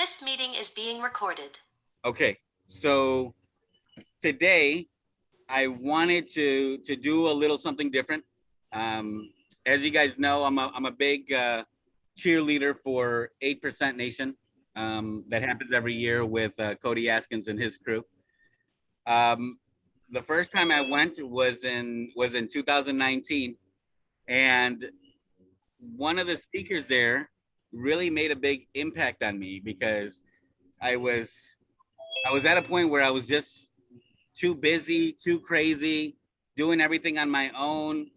This meeting is being recorded. Okay, so today I wanted to do a little something different. As you guys know, I'm a big cheerleader for 8% Nation. That happens every year with Cody Askins and his crew. The first time I went was in 2019, and one of the speakers there really made a big impact on me because I was at a point where I was just too busy, too crazy, doing everything on my own.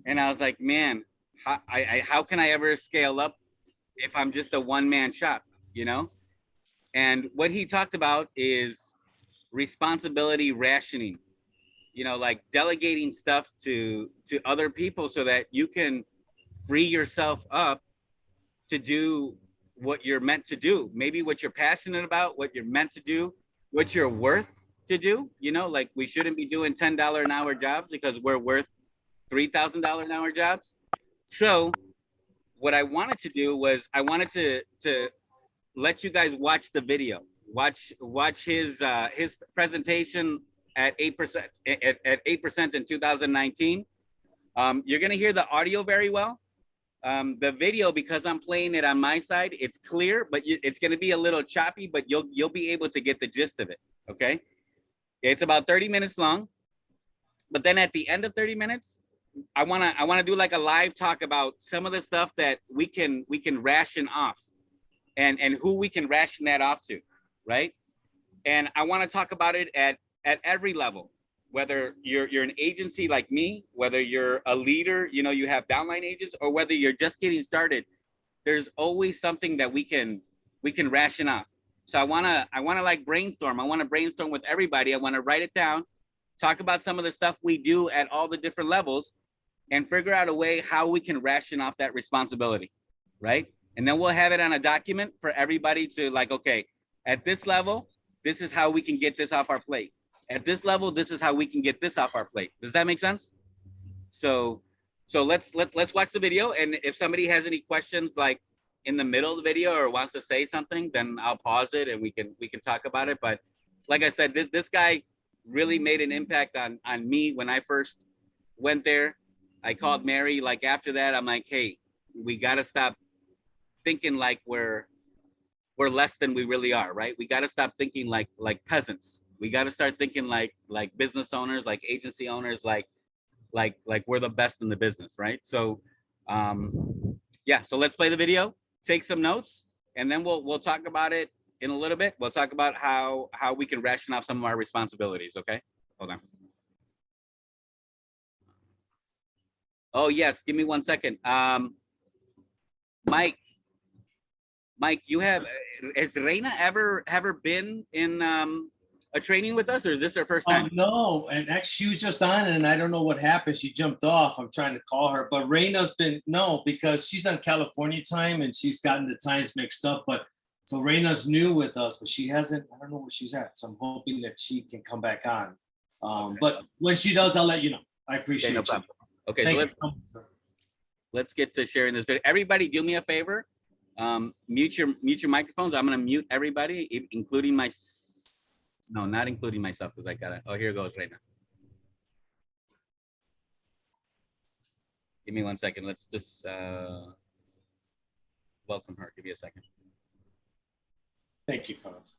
And I was like, man, how can I ever scale up if I'm just a one-man shop, you know? And what he talked about is responsibility rationing, you know, like delegating stuff to other people so that you can free yourself up to do what you're meant to do, maybe what you're passionate about, what you're meant to do, what you're worth to do. You know, like we shouldn't be doing $10 an hour jobs because we're worth $3,000 an hour jobs. So what I wanted to do was I wanted to let you guys watch the video, watch his presentation at 8% at 8% in 2019. You're gonna hear the audio very well. The video, because I'm playing it on my side, it's clear, but it's going to be a little choppy, but you'll be able to get the gist of it. Okay, it's about 30 minutes long, but then at the end of 30 minutes, I wanna do like a live talk about some of the stuff that we can ration off, and who we can ration that off to, right? And I want to talk about it at every level. Whether you're an agency like me, whether you're a leader, you know, you have downline agents, or whether you're just getting started, there's always something that we can ration off. So I wanna like brainstorm. I want to brainstorm with everybody. I want to write it down, talk about some of the stuff we do at all the different levels, and figure out a way how we can ration off that responsibility, right? And then we'll have it on a document for everybody to like, okay, at this level, this is how we can get this off our plate. At this level, this is how we can get this off our plate. Does that make sense? So let's watch the video. And if somebody has any questions like in the middle of the video or wants to say something, then I'll pause it and we can talk about it. But like I said, this guy really made an impact on me when I first went there. I called Mary. Like after that, I'm like, hey, we got to stop thinking like we're less than we really are, right? We got to stop thinking like peasants. We got to start thinking like business owners, like agency owners, like we're the best in the business, right? So yeah, so let's play the video, take some notes, and then we'll talk about it in a little bit. We'll talk about how we can ration off some of our responsibilities. Okay, hold on. Oh yes, give me 1 second. Mike, you has Reina ever been in a training with us, or is this her first time? No, and actually she was just on and I don't know what happened. She jumped off. I'm trying to call her, but Reina's been, no, because she's on California time and she's gotten the times mixed up. But so Reina's new with us, but she hasn't, I don't know where she's at. So I'm hoping that she can come back on. Okay. But when she does, I'll let you know. I appreciate it. Okay, so let's get to sharing this video. Everybody do me a favor. Mute your microphones. I'm gonna mute everybody, including my, no, not including myself, because I got it. Oh, here goes right now. Give me 1 second. Let's just welcome her. Give me a second. Thank you, Carlos.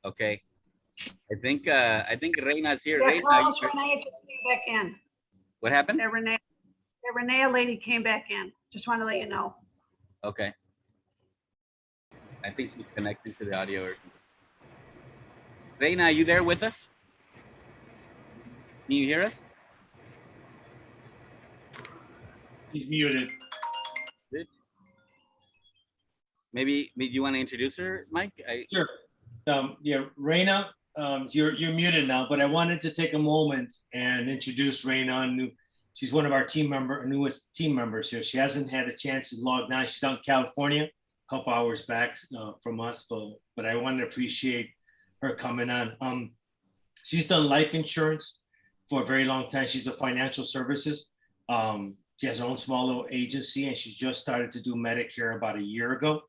Okay. I think Reina's here. Yeah, Reina, Carlos, Renee just came back in. what happened? The Renee lady came back in. Just want to let you know. Okay. I think she's connected to the audio or something. Reina, are you there with us? Can you hear us? She's muted. Maybe you want to introduce her, Mike? Sure. Yeah, Reina, you're muted now, but I wanted to take a moment and introduce Reina. She's one of our newest team members here. She hasn't had a chance to log on. She's out in California, a couple hours back from us, but I want to appreciate her coming on. She's done life insurance for a very long time. She's a financial services. She has her own small little agency, and she just started to do Medicare about a year ago.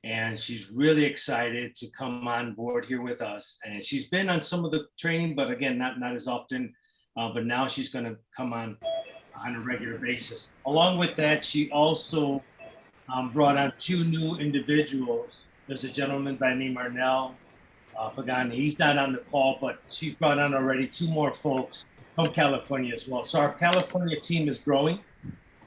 And she's really excited to come on board here with us. And she's been on some of the training, but again, not as often. But now she's going to come on a regular basis. Along with that, she also brought on 2 new individuals. There's a gentleman by the name Arnell Pagani. He's not on the call, but she's brought on already 2 more folks from California as well. So our California team is growing.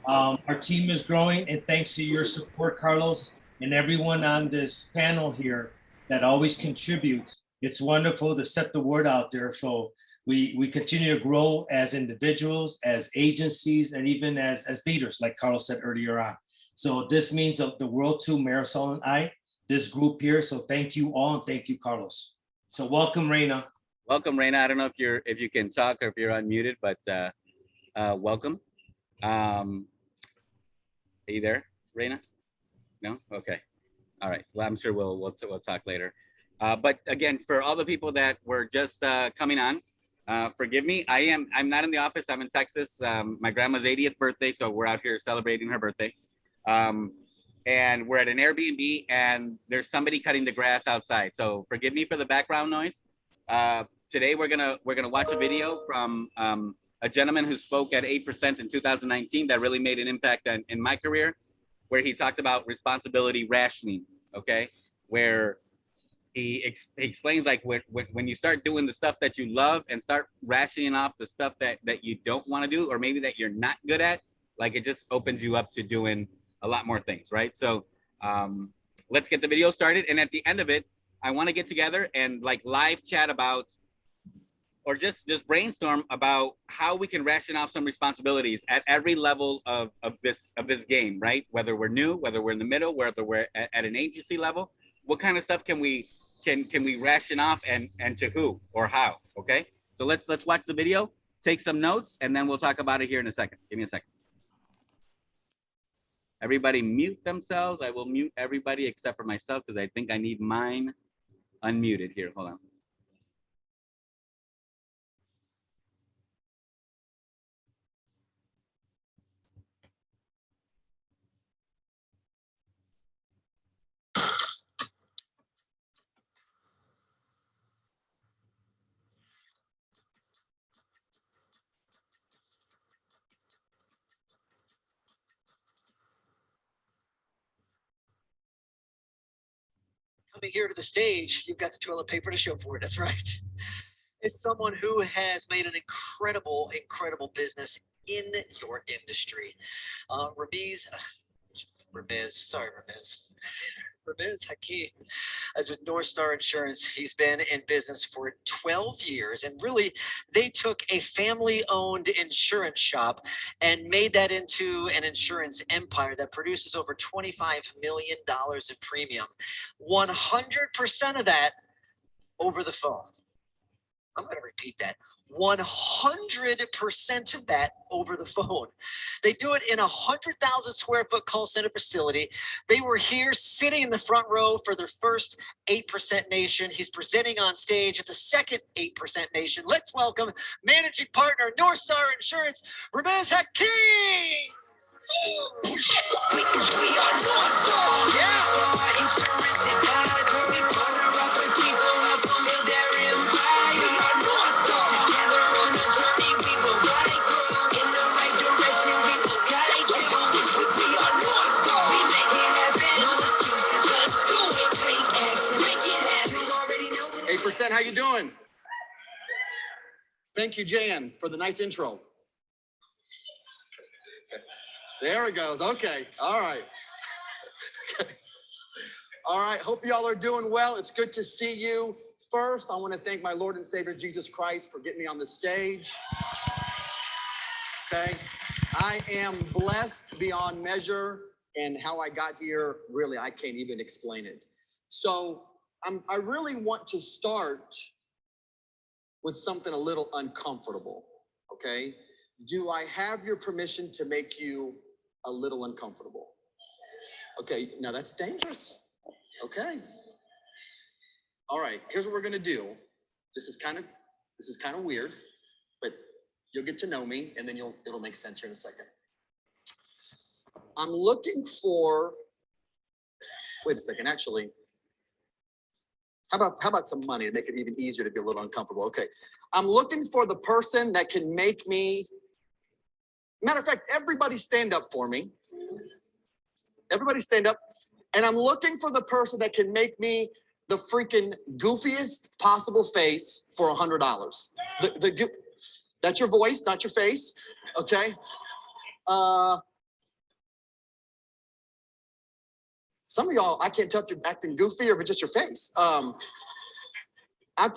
Our team is growing, and thanks to your support, Carlos, and everyone on this panel here that always contributes. It's wonderful to set the word out there. So we continue to grow as individuals, as agencies, and even as leaders, like Carlos said earlier on. So this means the world to Marisol and I, this group here. So thank you all, and thank you, Carlos. So welcome, Reina. Welcome, Reina. I don't know if you can talk or if you're unmuted, but welcome. Are you there, Reina? No? Okay. All right. Well, I'm sure we'll talk later. But again, for all the people that were just coming on, forgive me. I'm not in the office. I'm in Texas. My grandma's 80th birthday, so we're out here celebrating her birthday. And we're at an Airbnb, and there's somebody cutting the grass outside. So forgive me for the background noise. Today we're gonna watch a video from a gentleman who spoke at 8% in 2019 that really made an impact in my career, where he talked about responsibility rationing, okay? Where he explains like when you start doing the stuff that you love and start rationing off the stuff that you don't want to do, or maybe that you're not good at, like it just opens you up to doing a lot more things, right? So let's get the video started. And at the end of it, I want to get together and like live chat about, or just brainstorm about how we can ration off some responsibilities at every level of this game, right? Whether we're new, whether we're in the middle, whether we're at an agency level, what kind of stuff can we ration off, and to who or how? Okay, so let's watch the video, take some notes, and then we'll talk about it here in a second. Give me a second. Everybody mute themselves. I will mute everybody except for myself because I think I need mine unmuted here. Hold on. Coming here to the stage, you've got the toilet paper to show for it. That's right. Is someone who has made an incredible business in your industry. Ramiz, Ramiz Hakim is with North Star Insurance. He's been in business for 12 years, and really they took a family-owned insurance shop and made that into an insurance empire that produces over $25 million in premium. 100% of that over the phone. I'm going to repeat that. 100% of that over the phone. They do it in a 100,000 square foot call center facility. They were here sitting in the front row for their first 8% Nation. He's presenting on stage at the second 8% Nation. Let's welcome managing partner, North Star Insurance, Ramiz Hakim. We are North Star. Yeah. Insurance advisor. We partner up with people help them build their empire. We are North Star. Together on a journey, we will ride through. In the right direction, we will guide you. We are North Star. We make it happen. No excuses, let's do it. Take action, make it happen. You already know it. 8%, how you doing? Thank you, Jan, for the nice intro. There it goes. Okay. All right. All right. Hope y'all are doing well. It's good to see you. First, I want to thank my Lord and Savior, Jesus Christ, for getting me on the stage. Okay. I am blessed beyond measure, and how I got here, really, I can't even explain it. So I really want to start with something a little uncomfortable. Okay. Do I have your permission to make you a little uncomfortable? Okay, now that's dangerous. Okay. All right, here's what we're gonna do. This is kind of weird, but you'll get to know me, and then it'll make sense here in a second. I'm looking for, wait a second, actually. How about some money to make it even easier to be a little uncomfortable? Okay. I'm looking for the person that can make me, matter of fact, everybody stand up for me. Everybody stand up. And I'm looking for the person that can make me the freaking goofiest possible face for $100. That's your voice, not your face. Okay. Some of y'all, I can't tell if you're acting goofy or if it's just your face. I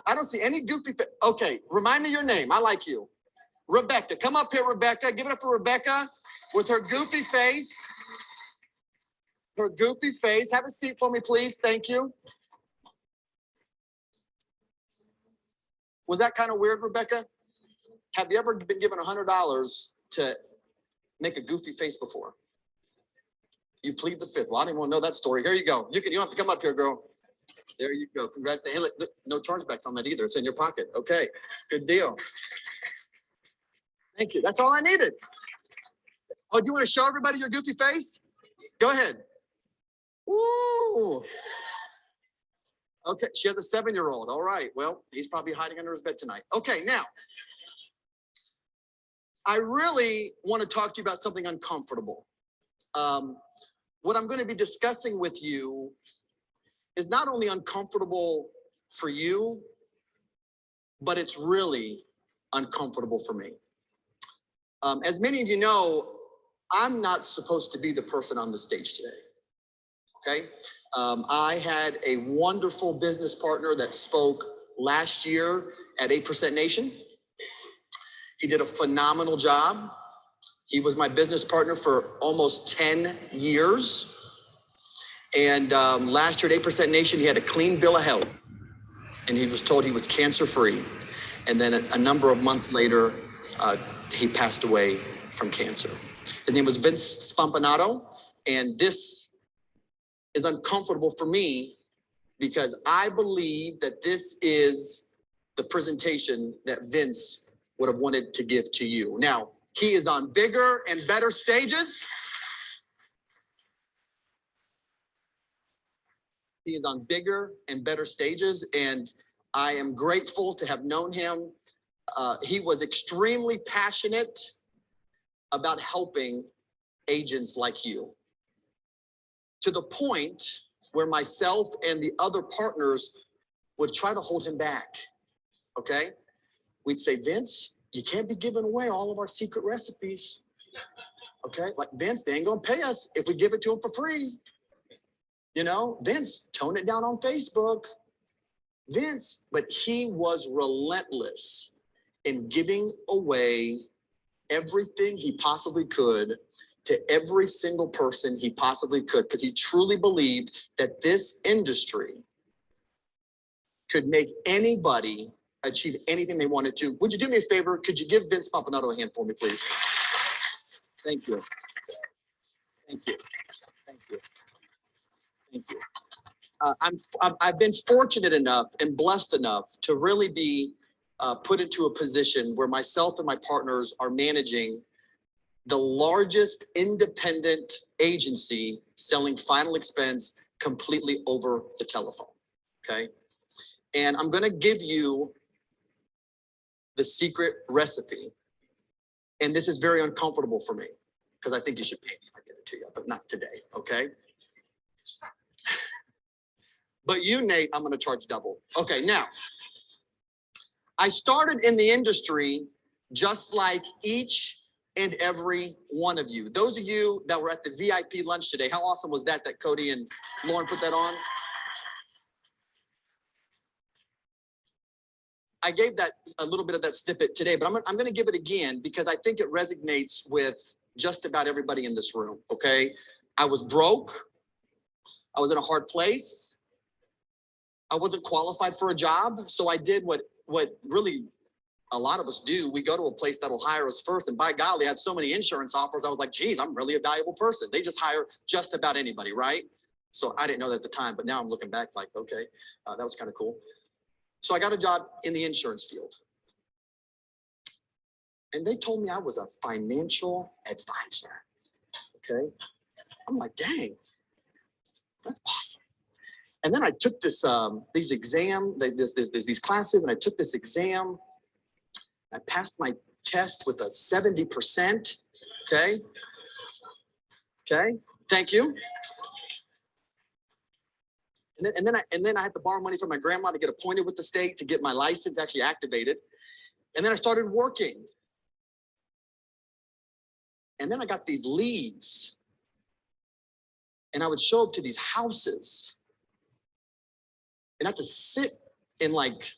don't see any goofy. Okay, remind me your name. I like you. Rebecca, come up here, Rebecca. Give it up for Rebecca with her goofy face. Her goofy face. Have a seat for me, please. Thank you. Was that kind of weird, Rebecca? Have you ever been given $100 to make a goofy face before? You plead the fifth. Well, I didn't want to know that story. Here you go. You don't have to come up here, girl. There you go. Congratulations. Hey, no chargebacks on that either. It's in your pocket. Okay, good deal. Thank you. That's all I needed. Oh, do you want to show everybody your goofy face? Go ahead. Ooh. Okay, she has a 7-year-old. All right. Well, he's probably hiding under his bed tonight. Okay, now, I really want to talk to you about something uncomfortable. What I'm going to be discussing with you is not only uncomfortable for you, but it's really uncomfortable for me. As many of you know, I'm not supposed to be the person on the stage today. Okay. I had a wonderful business partner that spoke last year at 8% Nation. He did a phenomenal job. He was my business partner for almost 10 years. And last year at 8% Nation, he had a clean bill of health. And he was told he was cancer-free. And then a number of months later, he passed away from cancer. His name was Vince Spampanato. And this is uncomfortable for me because I believe that this is the presentation that Vince would have wanted to give to you. Now, he is on bigger and better stages. He is on bigger and better stages, and I am grateful to have known him. He was extremely passionate about helping agents like you, to the point where myself and the other partners would try to hold him back, okay? We'd say, Vince, you can't be giving away all of our secret recipes, okay? Like, Vince, they ain't gonna pay us if we give it to them for free. You know, Vince, tone it down on Facebook. Vince, but he was relentless in giving away everything he possibly could to every single person he possibly could, because he truly believed that this industry could make anybody achieve anything they wanted to. Would you do me a favor? Could you give Vince Pampanato a hand for me, please? Thank you. Thank you. Thank you. Thank you. I've been fortunate enough and blessed enough to really be put into a position where myself and my partners are managing the largest independent agency selling final expense completely over the telephone, okay? And I'm gonna give you the secret recipe. And this is very uncomfortable for me because I think you should pay me if I give it to you, but not today, okay? But you, Nate, I'm gonna charge double. Okay, now, I started in the industry just like each and every one of you. Those of you that were at the VIP lunch today, how awesome was that Cody and Lauren put that on? I gave that a little bit of that snippet today, but I'm going to give it again because I think it resonates with just about everybody in this room, okay? I was broke. I was in a hard place. I wasn't qualified for a job, so I did what really a lot of us do. We go to a place that'll hire us first, and by golly, I had so many insurance offers. I was like, geez, I'm really a valuable person. They just hire just about anybody, right? So I didn't know that at the time, but now I'm looking back like, okay, that was kind of cool. So I got a job in the insurance field. And they told me I was a financial advisor, okay? I'm like, dang, that's awesome. And then I took this these classes, and I took this exam. I passed my test with a 70%. Okay. Okay. Thank you. And then I had to borrow money from my grandma to get appointed with the state to get my license actually activated. And then I started working. And then I got these leads. And I would show up to these houses. And I had to sit in like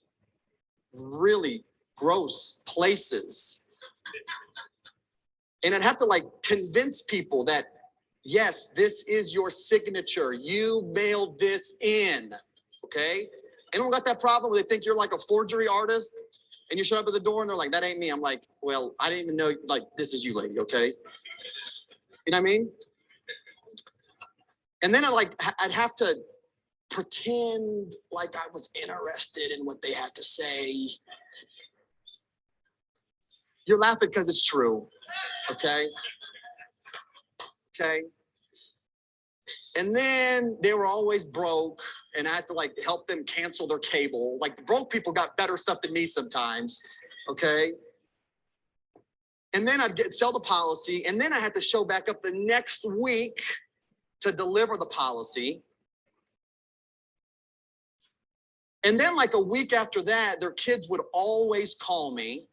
really gross places. And I'd have to like convince people that, yes, this is your signature. You mailed this in, okay? Anyone got that problem where they think you're like a forgery artist and you show up at the door and they're like, that ain't me. I'm like, well, I didn't even know, like, this is you, lady, okay? You know what I mean? And then I'd have to pretend like I was interested in what they had to say. You're laughing because it's true, okay? Okay. And then they were always broke, and I had to like help them cancel their cable. Like the broke people got better stuff than me sometimes, okay? And then I'd sell the policy, and then I had to show back up the next week to deliver the policy. And then like a week after that, their kids would always call me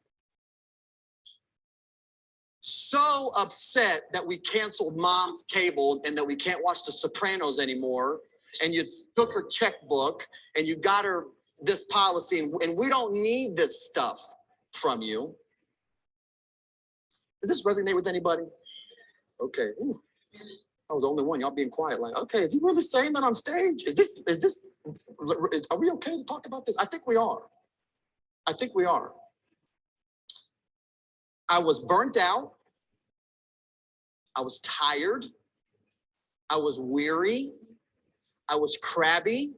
so upset that we canceled mom's cable and that we can't watch The Sopranos anymore. And you took her checkbook and you got her this policy, and we don't need this stuff from you. Does this resonate with anybody? Okay. Ooh. I was the only one. Y'all being quiet. Like, okay, is he really saying that on stage? Are we okay to talk about this? I think we are. I think we are. I was burnt out. I was tired. I was weary. I was crabby.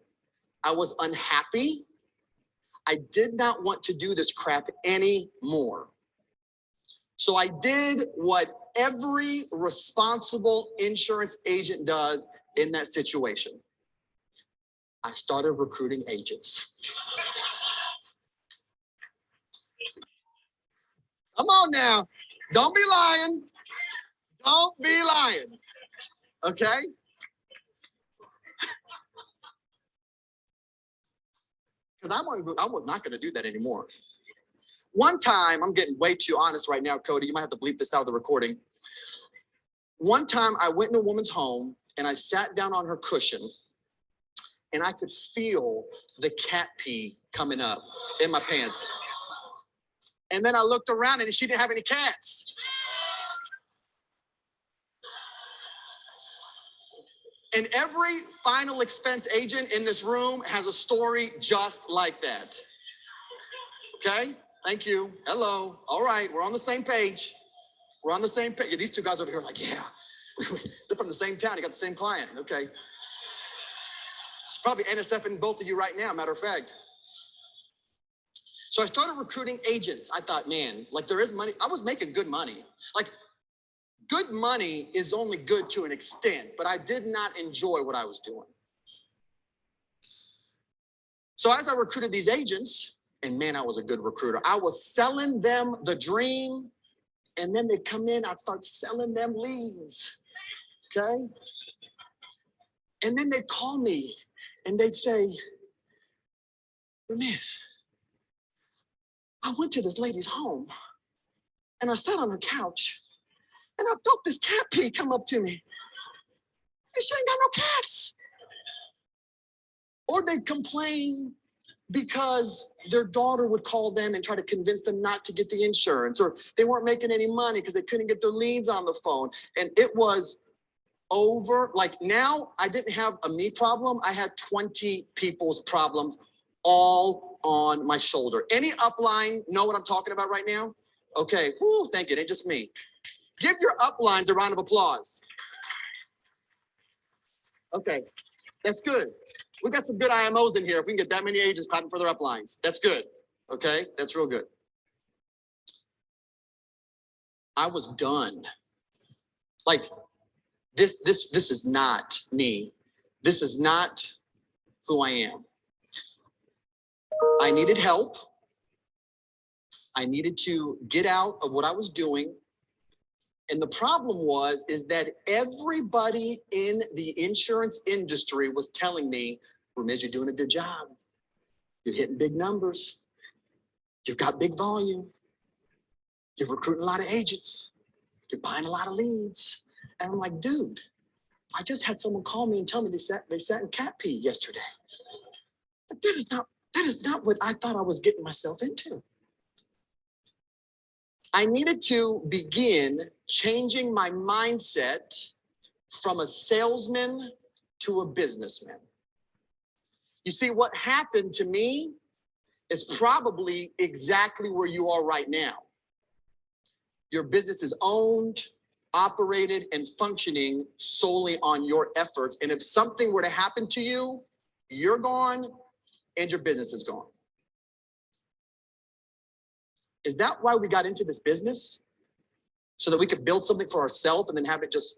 I was unhappy. I did not want to do this crap anymore. So I did what every responsible insurance agent does in that situation. I started recruiting agents. Come on now. Don't be lying. Don't be lying. Okay? Because I was not going to do that anymore. One time, I'm getting way too honest right now, Cody. You might have to bleep this out of the recording. One time, I went in a woman's home and I sat down on her cushion and I could feel the cat pee coming up in my pants. And then I looked around and she didn't have any cats. And every final expense agent in this room has a story just like that. Okay? Thank you. Hello. All right. We're on the same page. We're on the same page. Yeah, these two guys over here are like, yeah, they're from the same town. You got the same client. Okay. It's probably NSFing both of you right now, matter of fact. So I started recruiting agents. I thought, man, like there is money. I was making good money. Like good money is only good to an extent, but I did not enjoy what I was doing. So as I recruited these agents, and man, I was a good recruiter. I was selling them the dream, and then they'd come in, I'd start selling them leads, okay? And then they'd call me, and they'd say, Ramiz, I went to this lady's home, and I sat on her couch, and I felt this cat pee come up to me, and she ain't got no cats. Or they'd complain because their daughter would call them and try to convince them not to get the insurance, or they weren't making any money because they couldn't get their leads on the phone. And it was over. Like now I didn't have a me problem. I had 20 people's problems all on my shoulder. Any upline know what I'm talking about right now? Okay. Whoo, thank you. It ain't just me. Give your uplines a round of applause. Okay. That's good. We got some good IMOs in here. If we can get that many agents clapping for their uplines, that's good. Okay, that's real good. I was done. Like This is not me. This is not who I am. I needed help. I needed to get out of what I was doing. And the problem is that everybody in the insurance industry was telling me, Ramiz, you're doing a good job. You're hitting big numbers. You've got big volume. You're recruiting a lot of agents. You're buying a lot of leads. And I'm like, dude, I just had someone call me and tell me they sat in cat pee yesterday. But that is not what I thought I was getting myself into. I needed to begin changing my mindset from a salesman to a businessman. You see, what happened to me is probably exactly where you are right now. Your business is owned, operated, and functioning solely on your efforts. And if something were to happen to you, you're gone and your business is gone. Is that why we got into this business? So that we could build something for ourselves and then have it just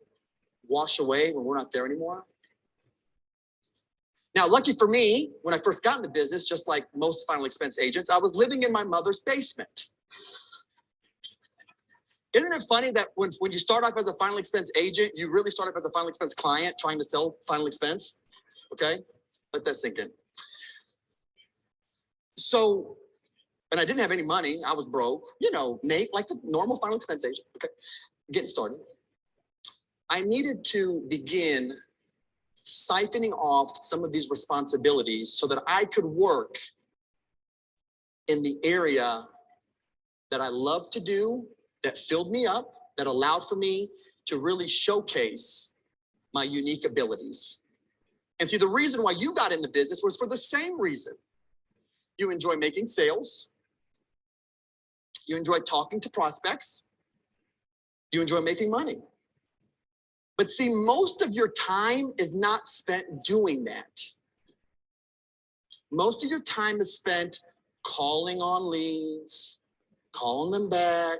wash away when we're not there anymore? Now, lucky for me, when I first got in the business, just like most final expense agents, I was living in my mother's basement. Isn't it funny that when you start off as a final expense agent, you really start off as a final expense client trying to sell final expense? Okay, let that sink in. So, and I didn't have any money. I was broke, you know, Nate, like the normal final expense agent. Okay, getting started. I needed to begin siphoning off some of these responsibilities so that I could work in the area that I love to do, that filled me up, that allowed for me to really showcase my unique abilities. And see, the reason why you got in the business was for the same reason. You enjoy making sales. You enjoy talking to prospects. You enjoy making money. But see, most of your time is not spent doing that. Most of your time is spent calling on leads, calling them back,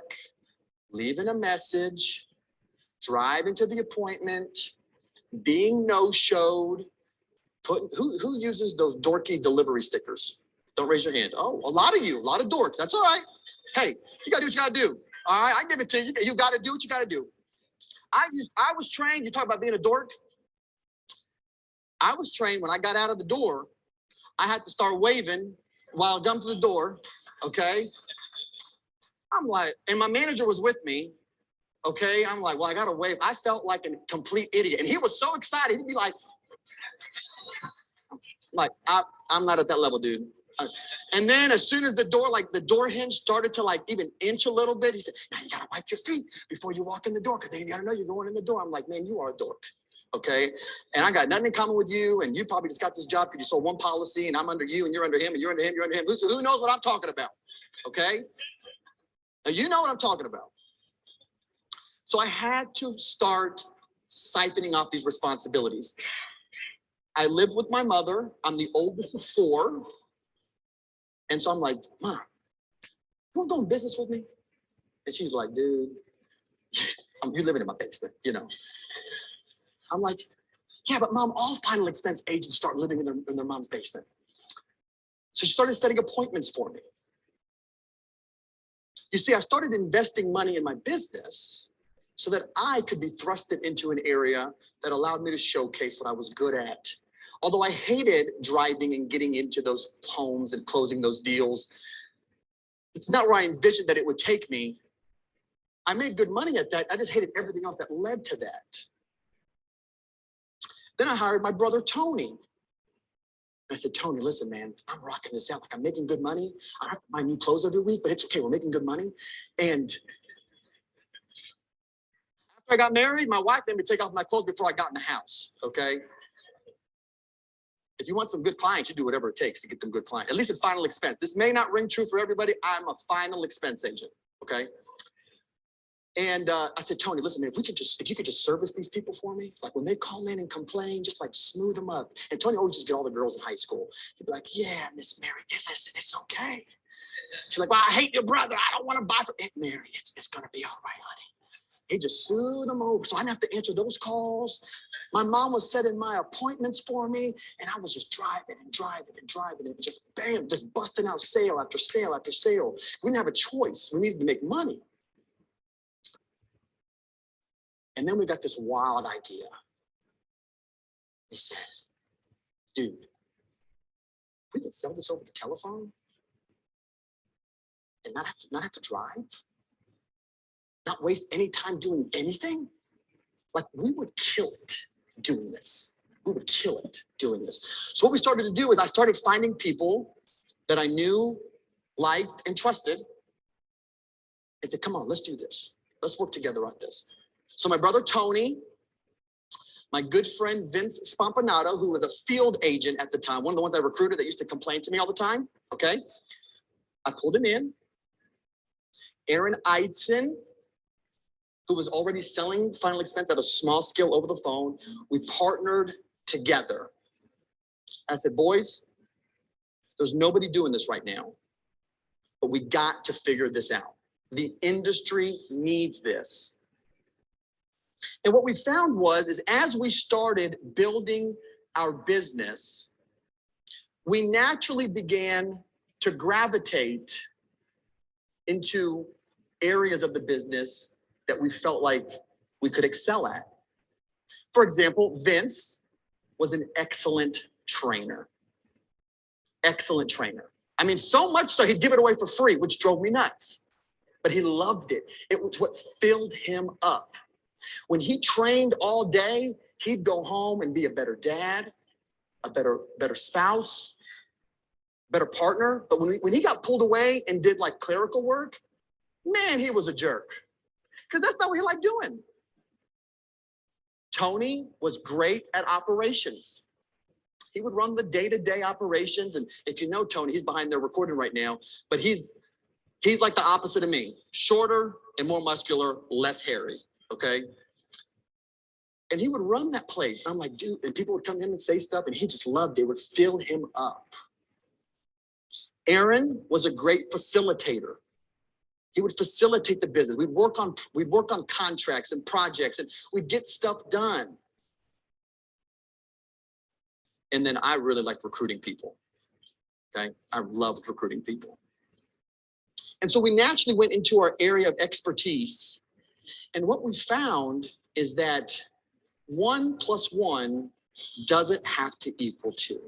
leaving a message, driving to the appointment, being no-showed, who uses those dorky delivery stickers? Don't raise your hand. Oh, a lot of you, a lot of dorks. That's all right. Hey, you gotta do what you gotta do. All right, I give it to you. You gotta do what you gotta do. I was trained, you talk about being a dork. I was trained when I got out of the door, I had to start waving while I come to the door, okay? I'm like, and my manager was with me, okay? I'm like, well, I gotta wave. I felt like a complete idiot. And he was so excited, he'd be like, I'm not at that level, dude. And then as soon as the door hinge started to even inch a little bit, he said, now you gotta wipe your feet before you walk in the door, because they gotta know you're going in the door. I'm like, man, you are a dork, okay? And I got nothing in common with you, and you probably just got this job because you sold one policy, and I'm under you, and you're under him, and you're under him, you're under him. Who knows what I'm talking about, okay? Now, you know what I'm talking about. So I had to start siphoning off these responsibilities. I lived with my mother. I'm the oldest of 4. And so I'm like, Mom, you want to go in business with me? And she's like, dude, you're living in my basement, you know. I'm like, yeah, but Mom, all final expense agents start living in their mom's basement. So she started setting appointments for me. You see, I started investing money in my business so that I could be thrusted into an area that allowed me to showcase what I was good at. Although I hated driving and getting into those homes and closing those deals, it's not where I envisioned that it would take me. I made good money at that. I just hated everything else that led to that. Then I hired my brother, Tony. I said, Tony, listen, man, I'm rocking this out. Like, I'm making good money. I have to buy new clothes every week, but it's okay. We're making good money. And after I got married, my wife made me take off my clothes before I got in the house, okay? If you want some good clients, you do whatever it takes to get them good clients, at least at final expense. This may not ring true for everybody. I'm a final expense agent, okay? And I said, Tony, listen, man, if you could just service these people for me, like when they call in and complain, just like smooth them up. And Tony always just get all the girls in high school. He'd be like, yeah, Miss Mary, listen, it's okay. She's like, well, I hate your brother. I don't want to buy for it. Mary, it's going to be all right, honey. He just sued them over. So I didn't have to answer those calls. My mom was setting my appointments for me, and I was just driving and driving and driving and just bam, just busting out sale after sale after sale. We didn't have a choice. We needed to make money. And then we got this wild idea. He said, dude, we can sell this over the telephone and not have to drive, not waste any time doing anything. Like, we would kill it doing this. We would kill it doing this. So what we started to do is I started finding people that I knew, liked, and trusted, and said, come on, let's do this. Let's work together on this. So my brother Tony, my good friend Vince Spampanato, who was a field agent at the time, one of the ones I recruited that used to complain to me all the time, okay? I pulled him in. Aaron Eidson, who was already selling final expense at a small scale over the phone. We partnered together. I said, boys, there's nobody doing this right now, but we got to figure this out. The industry needs this. And what we found is as we started building our business, we naturally began to gravitate into areas of the business that we felt like we could excel at. For example, Vince was an excellent trainer. Excellent trainer. I mean, so much so he'd give it away for free, which drove me nuts. But he loved it. It was what filled him up. When he trained all day, he'd go home and be a better dad, a better spouse, better partner. But when he got pulled away and did like clerical work, man, he was a jerk. Because that's not what he liked doing. Tony was great at operations. He would run the day-to-day operations. And if you know Tony, he's behind there recording right now, but he's like the opposite of me. Shorter and more muscular, less hairy, okay? And he would run that place. And I'm like, dude, and people would come to him and say stuff, and he just loved it. It would fill him up. Aaron was a great facilitator. He would facilitate the business. We'd work on contracts and projects, and we'd get stuff done. And then I really liked recruiting people. Okay, I loved recruiting people. And so we naturally went into our area of expertise. And what we found is that 1 + 1 doesn't have to equal 2.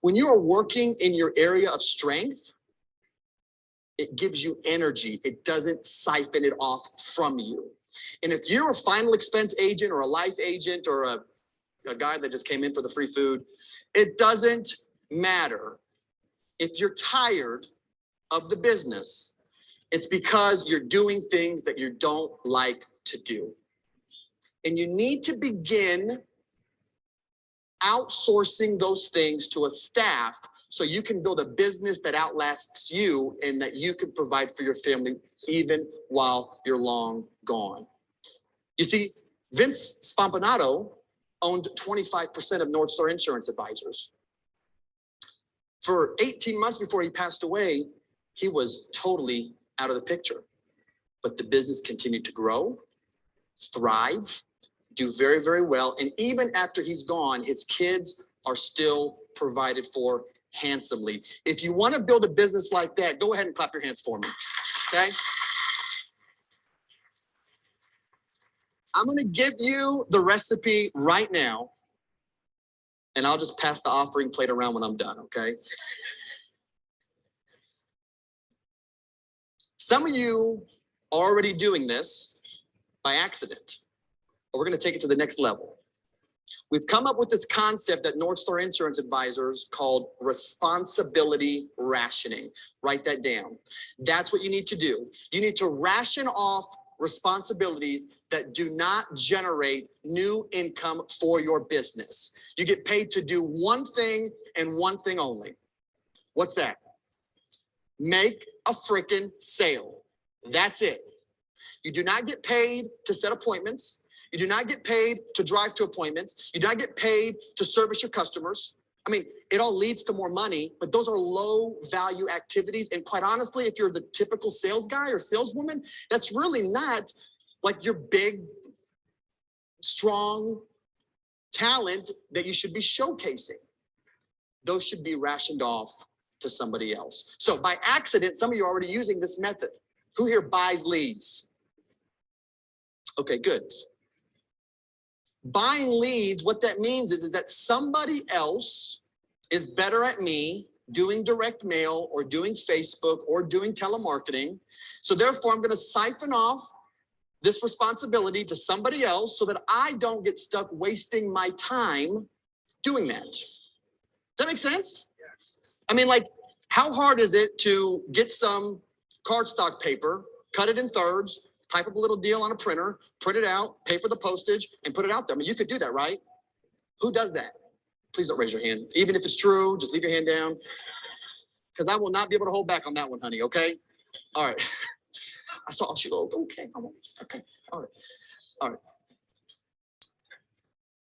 When you are working in your area of strength, it gives you energy. It doesn't siphon it off from you. And if you're a final expense agent or a life agent or a guy that just came in for the free food, it doesn't matter. If you're tired of the business, it's because you're doing things that you don't like to do. And you need to begin outsourcing those things to a staff so you can build a business that outlasts you and that you can provide for your family even while you're long gone. You see, Vince Spampanato owned 25% of North Star Insurance Advisors. For 18 months before he passed away, he was totally out of the picture. But the business continued to grow, thrive, do very, very well. And even after he's gone, his kids are still provided for handsomely. If you want to build a business like that, go ahead and clap your hands for me, okay? I'm going to give you the recipe right now, and I'll just pass the offering plate around when I'm done, okay? Some of you are already doing this by accident, but we're going to take it to the next level. We've come up with this concept at North Star Insurance Advisors called responsibility rationing. Write that down. That's what you need to do. You need to ration off responsibilities that do not generate new income for your business. You get paid to do one thing and one thing only. What's that? Make a freaking sale. That's it. You do not get paid to set appointments. You do not get paid to drive to appointments. You do not get paid to service your customers. I mean, it all leads to more money, but those are low value activities. And quite honestly, if you're the typical sales guy or saleswoman, that's really not like your big, strong talent that you should be showcasing. Those should be rationed off to somebody else. So by accident, some of you are already using this method. Who here buys leads? Okay, good. Buying leads, what that means is that somebody else is better at me doing direct mail or doing Facebook or doing telemarketing. So therefore, I'm going to siphon off this responsibility to somebody else so that I don't get stuck wasting my time doing that. Does that make sense? Yes. I mean, like, how hard is it to get some cardstock paper, cut it in thirds, type up a little deal on a printer, print it out, pay for the postage, and put it out there? I mean, you could do that, right? Who does that? Please don't raise your hand. Even if it's true, just leave your hand down. Because I will not be able to hold back on that one, honey, okay? All right. I saw she go, okay, okay, all right, all right.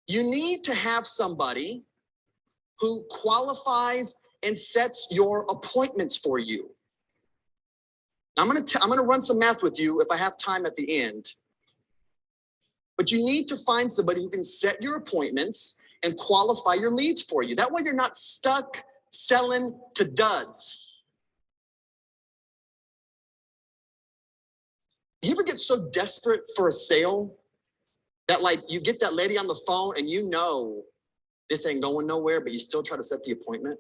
You need to have somebody who qualifies and sets your appointments for you. Now, I'm gonna run some math with you if I have time at the end. But you need to find somebody who can set your appointments and qualify your leads for you. That way you're not stuck selling to duds. You ever get so desperate for a sale that like you get that lady on the phone and you know this ain't going nowhere, but you still try to set the appointment?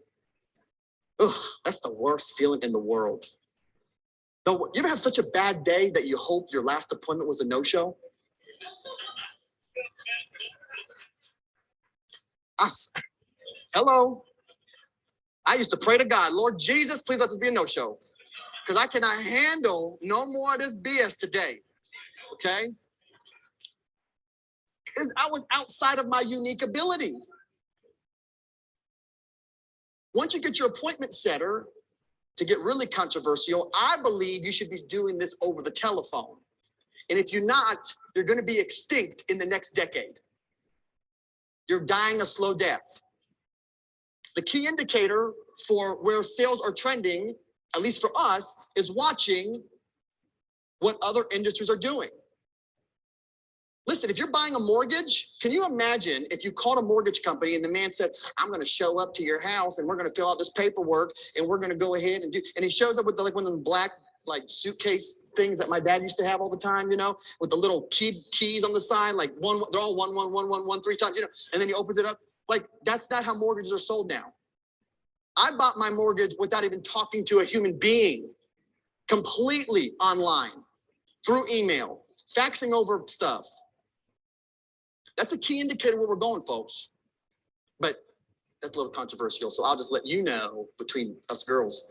Ugh, that's the worst feeling in the world. Though, you ever have such a bad day that you hope your last appointment was a no-show? Hello. I used to pray to God, Lord Jesus, please let this be a no-show. Because I cannot handle no more of this BS today, okay? Because I was outside of my unique ability. Once you get your appointment setter, to get really controversial, I believe you should be doing this over the telephone. And if you're not, you're going to be extinct in the next decade. You're dying a slow death. The key indicator for where sales are trending, at least for us, is watching what other industries are doing. Listen, if you're buying a mortgage, can you imagine if you called a mortgage company and the man said, I'm going to show up to your house and we're going to fill out this paperwork and we're going to go ahead and do, and he shows up with like one of the black like suitcase things that my dad used to have all the time, you know, with the little keys on the side, like one, they're all 1 3 times, you know, and then he opens it up. Like, that's not how mortgages are sold now. I bought my mortgage without even talking to a human being, completely online, through email, faxing over stuff. That's a key indicator where we're going, folks. But that's a little controversial, so I'll just let you know between us girls.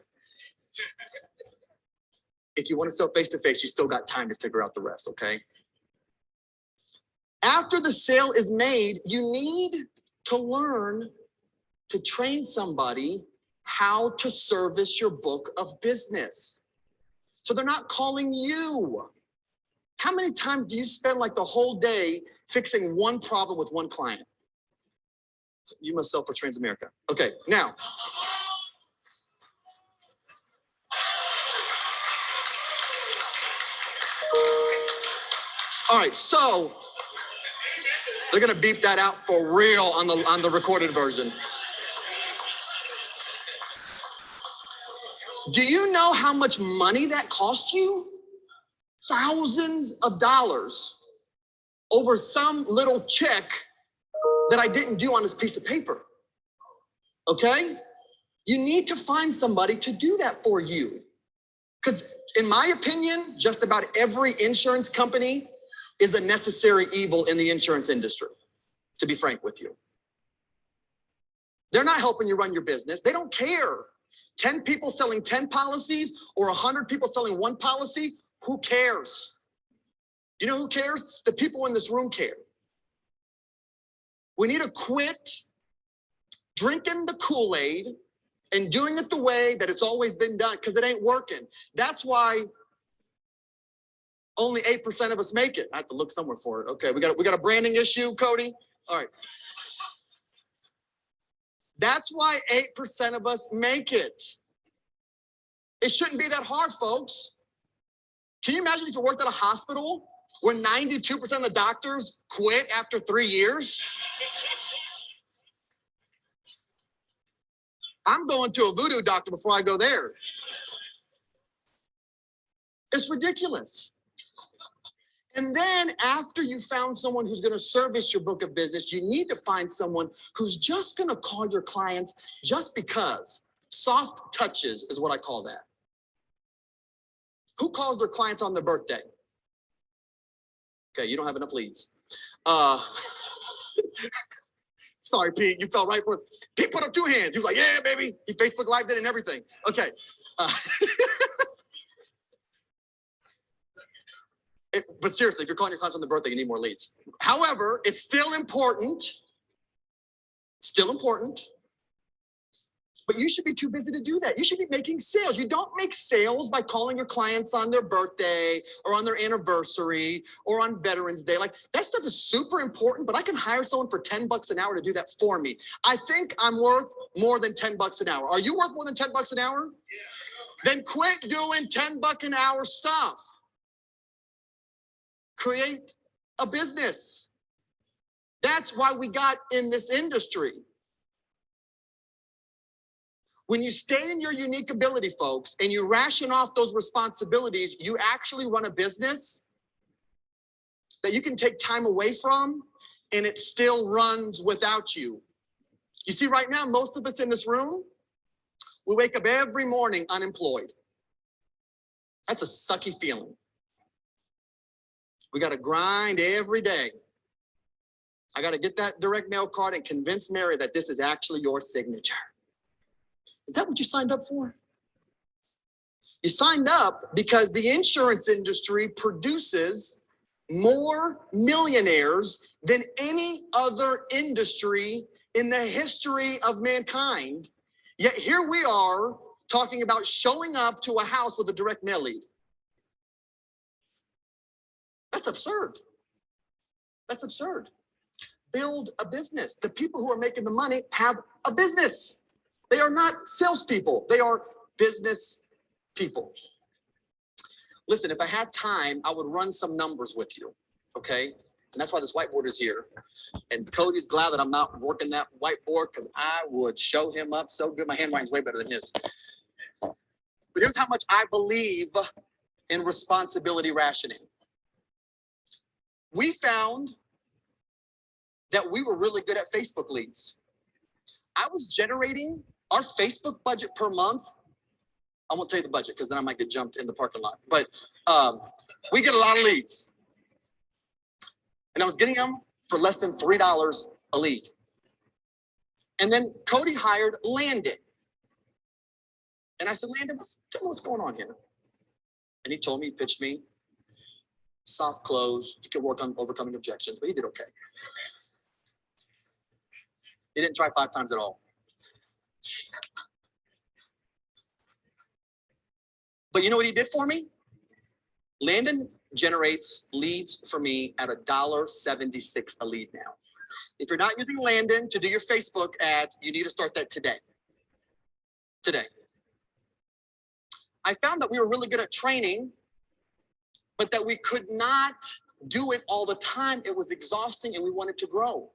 If you want to sell face-to-face, you still got time to figure out the rest, okay? After the sale is made, you need to learn to train somebody how to service your book of business. So they're not calling you. How many times do you spend like the whole day fixing one problem with one client? You must sell for Transamerica. Okay, now. All right, so they're gonna beep that out for real on the recorded version. Do you know how much money that cost you? Thousands of dollars over some little check that I didn't do on this piece of paper. Okay? You need to find somebody to do that for you. Because in my opinion, just about every insurance company is a necessary evil in the insurance industry, to be frank with you. They're not helping you run your business. They don't care. 10 people selling 10 policies or 100 people selling one policy, who cares? You know who cares? The people in this room care. We need to quit drinking the Kool-Aid and doing it the way that it's always been done, because it ain't working. That's why only 8% of us make it. I have to look somewhere for it. Okay, we got a branding issue, Cody. All right. That's why 8% of us make it. It shouldn't be that hard, folks. Can you imagine if you worked at a hospital when 92% of the doctors quit after 3 years? I'm going to a voodoo doctor before I go there. It's ridiculous. And then after you found someone who's going to service your book of business, you need to find someone who's just going to call your clients just because. Soft touches is what I call that. Who calls their clients on their birthday? Okay, you don't have enough leads. Sorry, Pete, you fell right for it. Pete put up 2 hands. He was like, yeah, baby. He Facebook Lived it and everything. Okay. But seriously, if you're calling your clients on their birthday, you need more leads. However, it's still important. But you should be too busy to do that. You should be making sales. You don't make sales by calling your clients on their birthday or on their anniversary or on Veterans Day. Like, that stuff is super important, but I can hire someone for $10 an hour to do that for me. I think I'm worth more than $10 an hour. Are you worth more than $10 an hour? Yeah. Then quit doing $10 an hour stuff. Create a business. That's why we got in this industry. When you stay in your unique ability, folks, and you ration off those responsibilities, you actually run a business that you can take time away from, and it still runs without you. You see, right now, most of us in this room, we wake up every morning unemployed. That's a sucky feeling. We got to grind every day. I got to get that direct mail card and convince Mary that this is actually your signature. Is that what you signed up for? You signed up because the insurance industry produces more millionaires than any other industry in the history of mankind. Yet here we are talking about showing up to a house with a direct mail lead. That's absurd. That's absurd. Build a business. The people who are making the money have a business. They are not salespeople. They are business people. Listen, if I had time, I would run some numbers with you, okay? And that's why this whiteboard is here. And Cody's glad that I'm not working that whiteboard because I would show him up so good. My handwriting's way better than his. But here's how much I believe in responsibility rationing. We found that we were really good at Facebook leads. I was generating our Facebook budget per month. I won't tell you the budget because then I might get jumped in the parking lot. But we get a lot of leads. And I was getting them for less than $3 a lead. And then Cody hired Landon. And I said, Landon, tell me what's going on here. And he told me, he pitched me, soft close, you could work on overcoming objections, but he did okay. He didn't try 5 times at all. But you know what he did for me? Landon generates leads for me at $1.76 a lead now. If you're not using Landon to do your Facebook ad, you need to start that today. Today. I found that we were really good at training, but that we could not do it all the time. It was exhausting and we wanted to grow.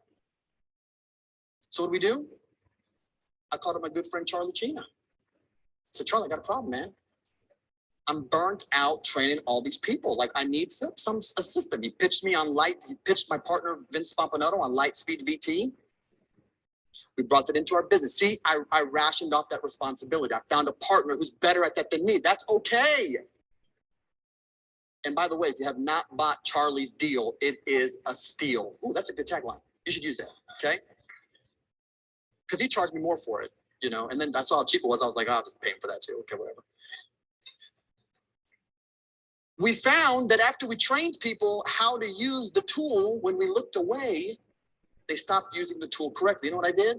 So what do we do? I called up my good friend, Charlie Chena. I said, Charlie, I got a problem, man. I'm burnt out training all these people. Like, I need some assistant. He pitched me on he pitched my partner, Vince Pompanato, on Lightspeed VT. We brought that into our business. See, I rationed off that responsibility. I found a partner who's better at that than me. That's okay. And by the way, if you have not bought Charlie's deal, it is a steal. Ooh, that's a good tagline. You should use that, okay? Because he charged me more for it, you know, and then I saw how cheap it was. I was like, oh, I'm just paying for that too. Okay, whatever. We found that after we trained people how to use the tool, when we looked away, they stopped using the tool correctly. You know what I did?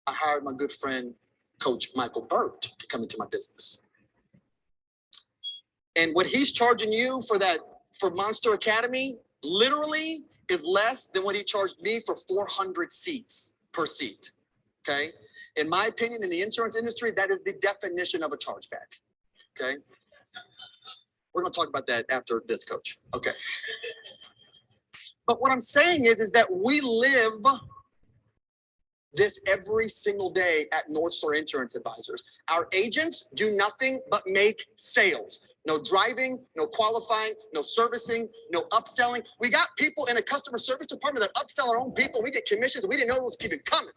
I hired my good friend, Coach Michael Burt, to come into my business. And what he's charging you for that, for Monster Academy, literally is less than what he charged me for 400 seats per seat, okay? In my opinion, in the insurance industry, that is the definition of a chargeback, okay? We're going to talk about that after this, Coach. Okay. But what I'm saying is that we live this every single day at North Star Insurance Advisors. Our agents do nothing but make sales. No driving, no qualifying, no servicing, no upselling. We got people in a customer service department that upsell our own people. We get commissions and we didn't know it was keeping coming.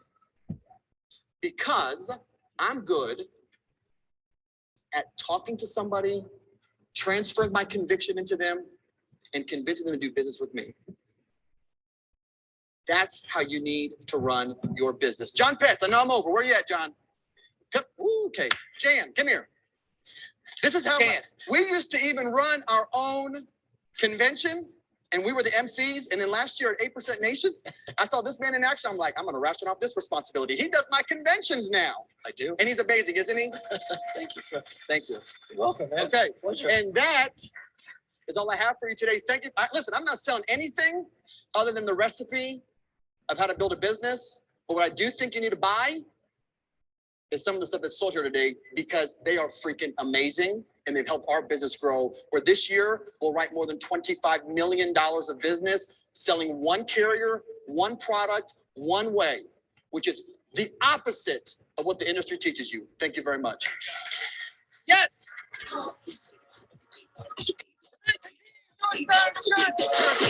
Because I'm good at talking to somebody, transferring my conviction into them, and convincing them to do business with me. That's how you need to run your business. John Petz, I know I'm over. Where you at, John? Okay, Jan, come here. This is how we used to even run our own convention, and we were the MCs. And then last year at 8% Nation, I saw this man in action. I'm like, I'm going to ration off this responsibility. He does my conventions now. I do. And he's amazing, isn't he? Thank you, sir. Thank you. You're welcome, man. Okay, Pleasure. and that is all I have for you today. Thank you. Listen, I'm not selling anything other than the recipe of how to build a business. But what I do think you need to buy is some of the stuff that's sold here today, because they are freaking amazing and they've helped our business grow. Where this year we'll write more than $25 million of business selling one carrier, one product, one way, which is the opposite of what the industry teaches you. Thank you very much. Yes. That's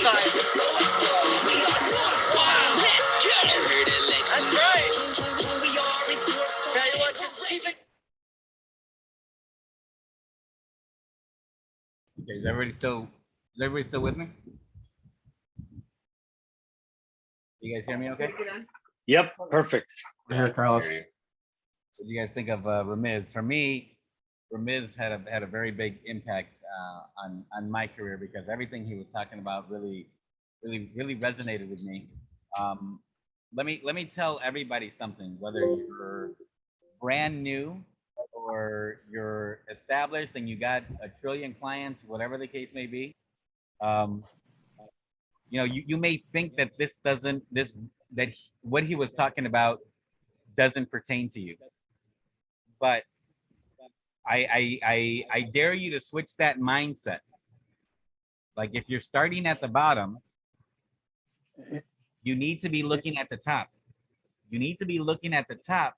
right. Tell you what, just keep it. Okay, is everybody still with me? You guys hear me okay? Yep, perfect. We're here, Carlos. What do you guys think of Ramiz? For me, Ramiz had a very big impact on my career, because everything he was talking about really resonated with me. Let me tell everybody something. Whether you're brand new or you're established and you got a trillion clients, whatever the case may be, you may think that what he was talking about doesn't pertain to you, but I dare you to switch that mindset. Like, if you're starting at the bottom, you need to be looking at the top. You need to be looking at the top,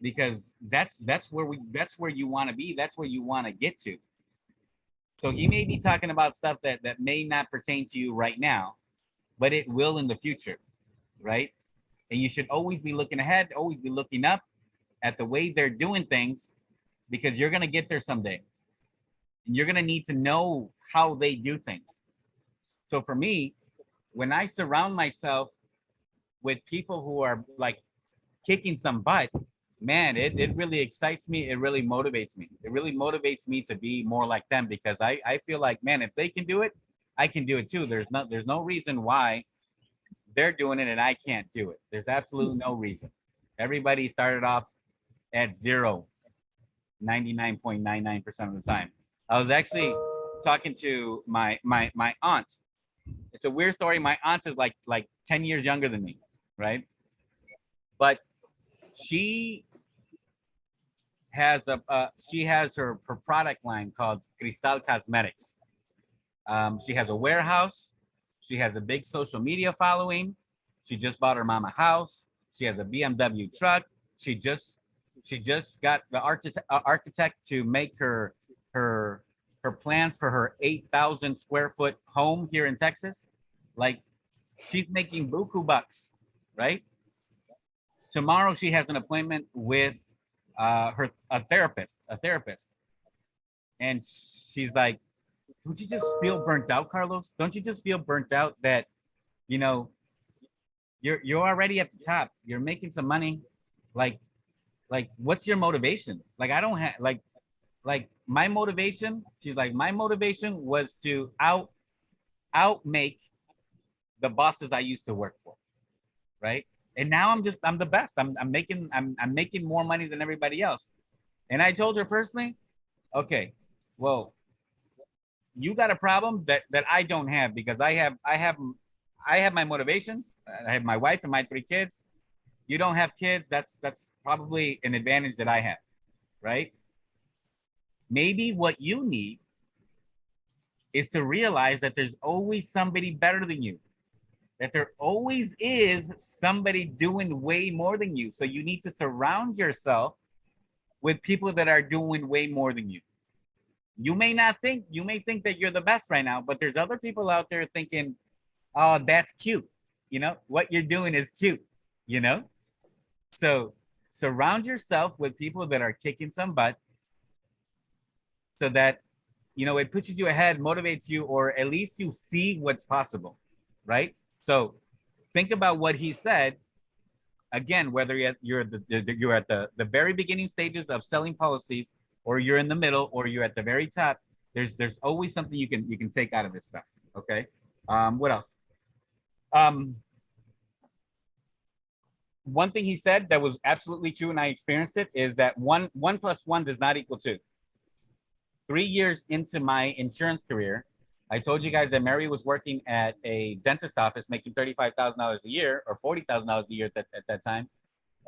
because that's where you want to be. That's where you want to get to. So he may be talking about stuff that may not pertain to you right now, but it will in the future, right? And you should always be looking ahead, always be looking up at the way they're doing things, because you're going to get there someday. And you're going to need to know how they do things. So for me, when I surround myself with people who are like kicking some butt, man, it really excites me. It really motivates me. It really motivates me to be more like them, because I feel like, man, if they can do it, I can do it too. There's no reason why they're doing it and I can't do it. There's absolutely no reason. Everybody started off at zero 99.99% of the time. I was actually talking to my aunt. It's a weird story. My aunt is like 10 years younger than me, right? But she has her product line called Cristal Cosmetics. She has a warehouse. She has a big social media following. She just bought her mama a house. She has a BMW truck. She just got the architect to make her plans for her 8,000 square foot home here in Texas. Like, she's making buku bucks, right? Tomorrow she has an appointment with a therapist, and she's like, don't you just feel burnt out, Carlos? Don't you just feel burnt out that, you're already at the top, you're making some money, like what's your motivation? Like, I don't have like my motivation. She's like, my motivation was to outmake the bosses I used to work for, right? And now I'm the best. I'm making more money than everybody else. And I told her personally, okay, well, you got a problem that I don't have, because I have my motivations. I have my wife and my 3 kids. You don't have kids. That's probably an advantage that I have, right? Maybe what you need is to realize that there's always somebody better than you, that there always is somebody doing way more than you. So you need to surround yourself with people that are doing way more than you. You may think that you're the best right now, but there's other people out there thinking, oh, that's cute. You know, what you're doing is cute, you know? So surround yourself with people that are kicking some butt so that, you know, it pushes you ahead, motivates you, or at least you see what's possible, right? So think about what he said. Again, whether you're at the very beginning stages of selling policies, or you're in the middle, or you're at the very top, there's always something you can take out of this stuff. Okay. What else? One thing he said that was absolutely true, and I experienced it, is that one plus one does not equal two. 3 years into my insurance career, I told you guys that Mary was working at a dentist office making $35,000 a year or $40,000 a year at that time.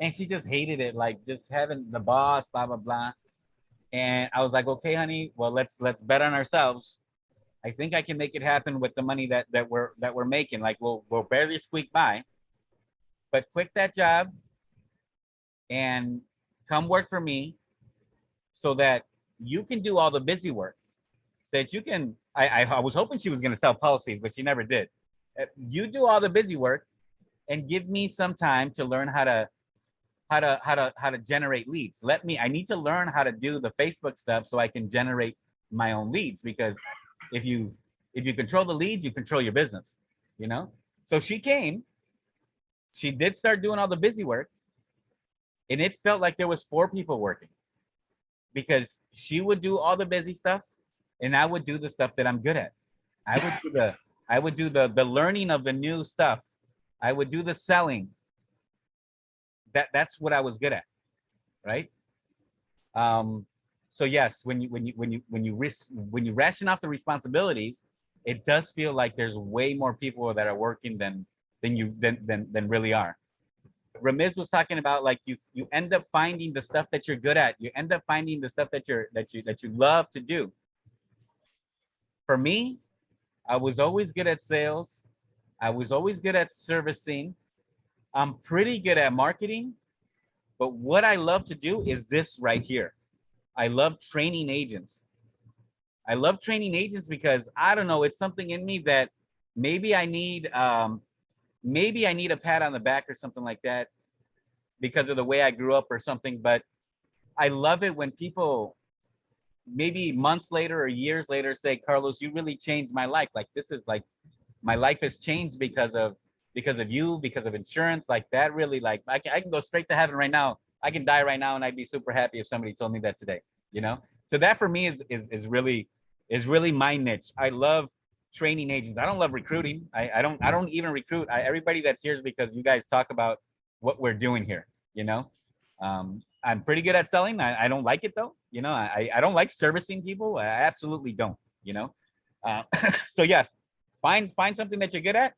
And she just hated it, like just having the boss, blah, blah, blah. And I was like, okay, honey, well, let's bet on ourselves. I think I can make it happen with the money that we're making. Like we'll barely squeak by, but quit that job and come work for me so that you can do all the busy work. So that you can, I was hoping she was going to sell policies, but she never did. You do all the busy work and give me some time to learn how to generate leads. I need to learn how to do the Facebook stuff so I can generate my own leads, because if you control the leads, you control your business, you know? So she did start doing all the busy work, and it felt like there was 4 people working, because she would do all the busy stuff and I would do the stuff that I'm good at. I would do the learning of the new stuff. I would do the selling. That's what I was good at, right? So yes, when you ration off the responsibilities, it does feel like there's way more people that are working than really are. Ramiz was talking about, like, you end up finding the stuff that you're good at. You end up finding the stuff that you love to do. For me, I was always good at sales. I was always good at servicing. I'm pretty good at marketing, but what I love to do is this right here. I love training agents. I love training agents because, I don't know, it's something in me that maybe I need a pat on the back or something like that because of the way I grew up or something. But I love it when people maybe months later or years later say, Carlos, you really changed my life. Like, this is like, my life has changed because of you, because of insurance. Like, that really, like, I can go straight to heaven right now. I can die right now and I'd be super happy if somebody told me that today, you know? So that for me is really my niche. I love training agents. I don't love recruiting. I don't even recruit. Everybody that's here is because you guys talk about what we're doing here, you know? I'm pretty good at selling. I don't like it though. You know, I don't like servicing people. I absolutely don't, you know? So yes, find something that you're good at,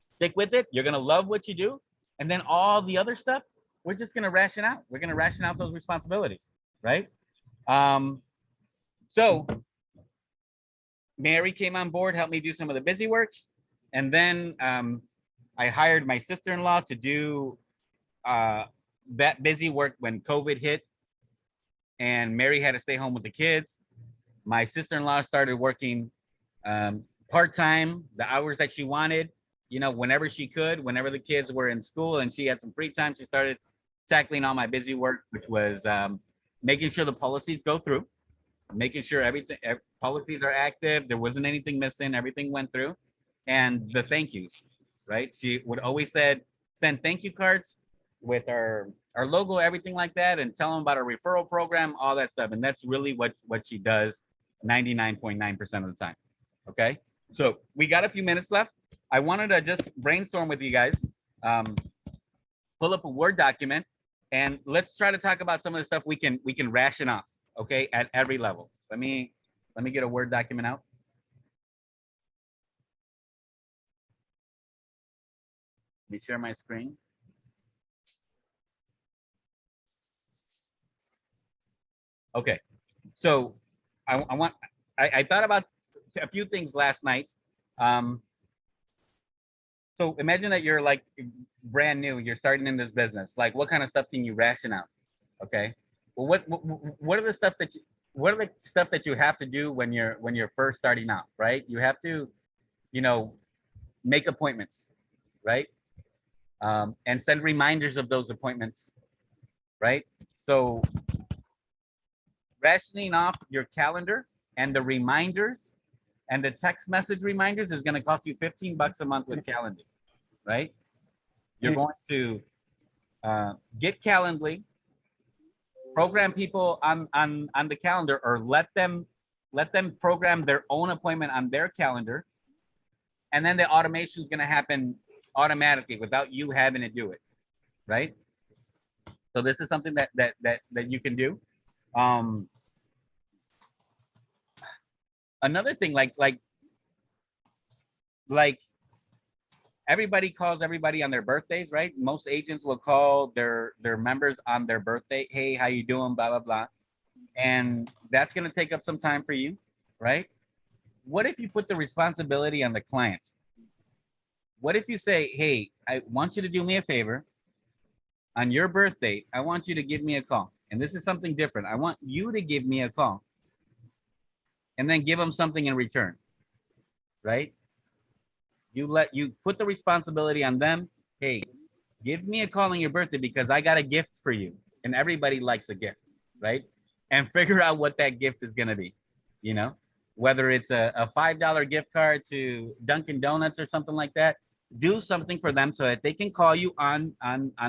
stick with it. You're gonna love what you do. And then all the other stuff, we're just gonna ration out. We're gonna ration out those responsibilities, right? So Mary came on board, helped me do some of the busy work. And then I hired my sister-in-law to do that busy work when COVID hit and Mary had to stay home with the kids. My sister-in-law started working part-time, the hours that she wanted, you know, whenever she could, whenever the kids were in school and she had some free time, she started tackling all my busy work, which was making sure the policies go through, making sure policies are active. There wasn't anything missing. Everything went through. And the thank yous, right? She would always send thank you cards with our logo, everything like that, and tell them about our referral program, all that stuff. And that's really what she does 99.9% of the time. Okay. So we got a few minutes left. I wanted to just brainstorm with you guys, pull up a Word document, and let's try to talk about some of the stuff we can ration off. Okay, at every level. Let me get a Word document out. Let me share my screen. Okay, so I thought about a few things last night. So imagine that you're like brand new, you're starting in this business. Like, what kind of stuff can you ration out? Okay. Well, what are the stuff that what are the stuff that you have to do when you're first starting out, right? You have to, make appointments, right? And send reminders of those appointments, right? So rationing off your calendar and the reminders and the text message reminders is going to cost you $15 a month with Calendly, right? You're going to get Calendly, program people on the calendar, or let them program their own appointment on their calendar, and then the automation is going to happen automatically without you having to do it, right? So this is something that you can do. Another thing, like everybody calls everybody on their birthdays, right? Most agents will call their members on their birthday. Hey, how you doing? Blah, blah, blah. And that's going to take up some time for you, right? What if you put the responsibility on the client? What if you say, hey, I want you to do me a favor. On your birthday, I want you to give me a call. And this is something different. I want you to give me a call and then give them something in return, right? You put the responsibility on them. Hey, give me a call on your birthday because I got a gift for you. And everybody likes a gift, right? And figure out what that gift is going to be, whether it's a $5 gift card to Dunkin' Donuts or something like that. Do something for them so that they can call you on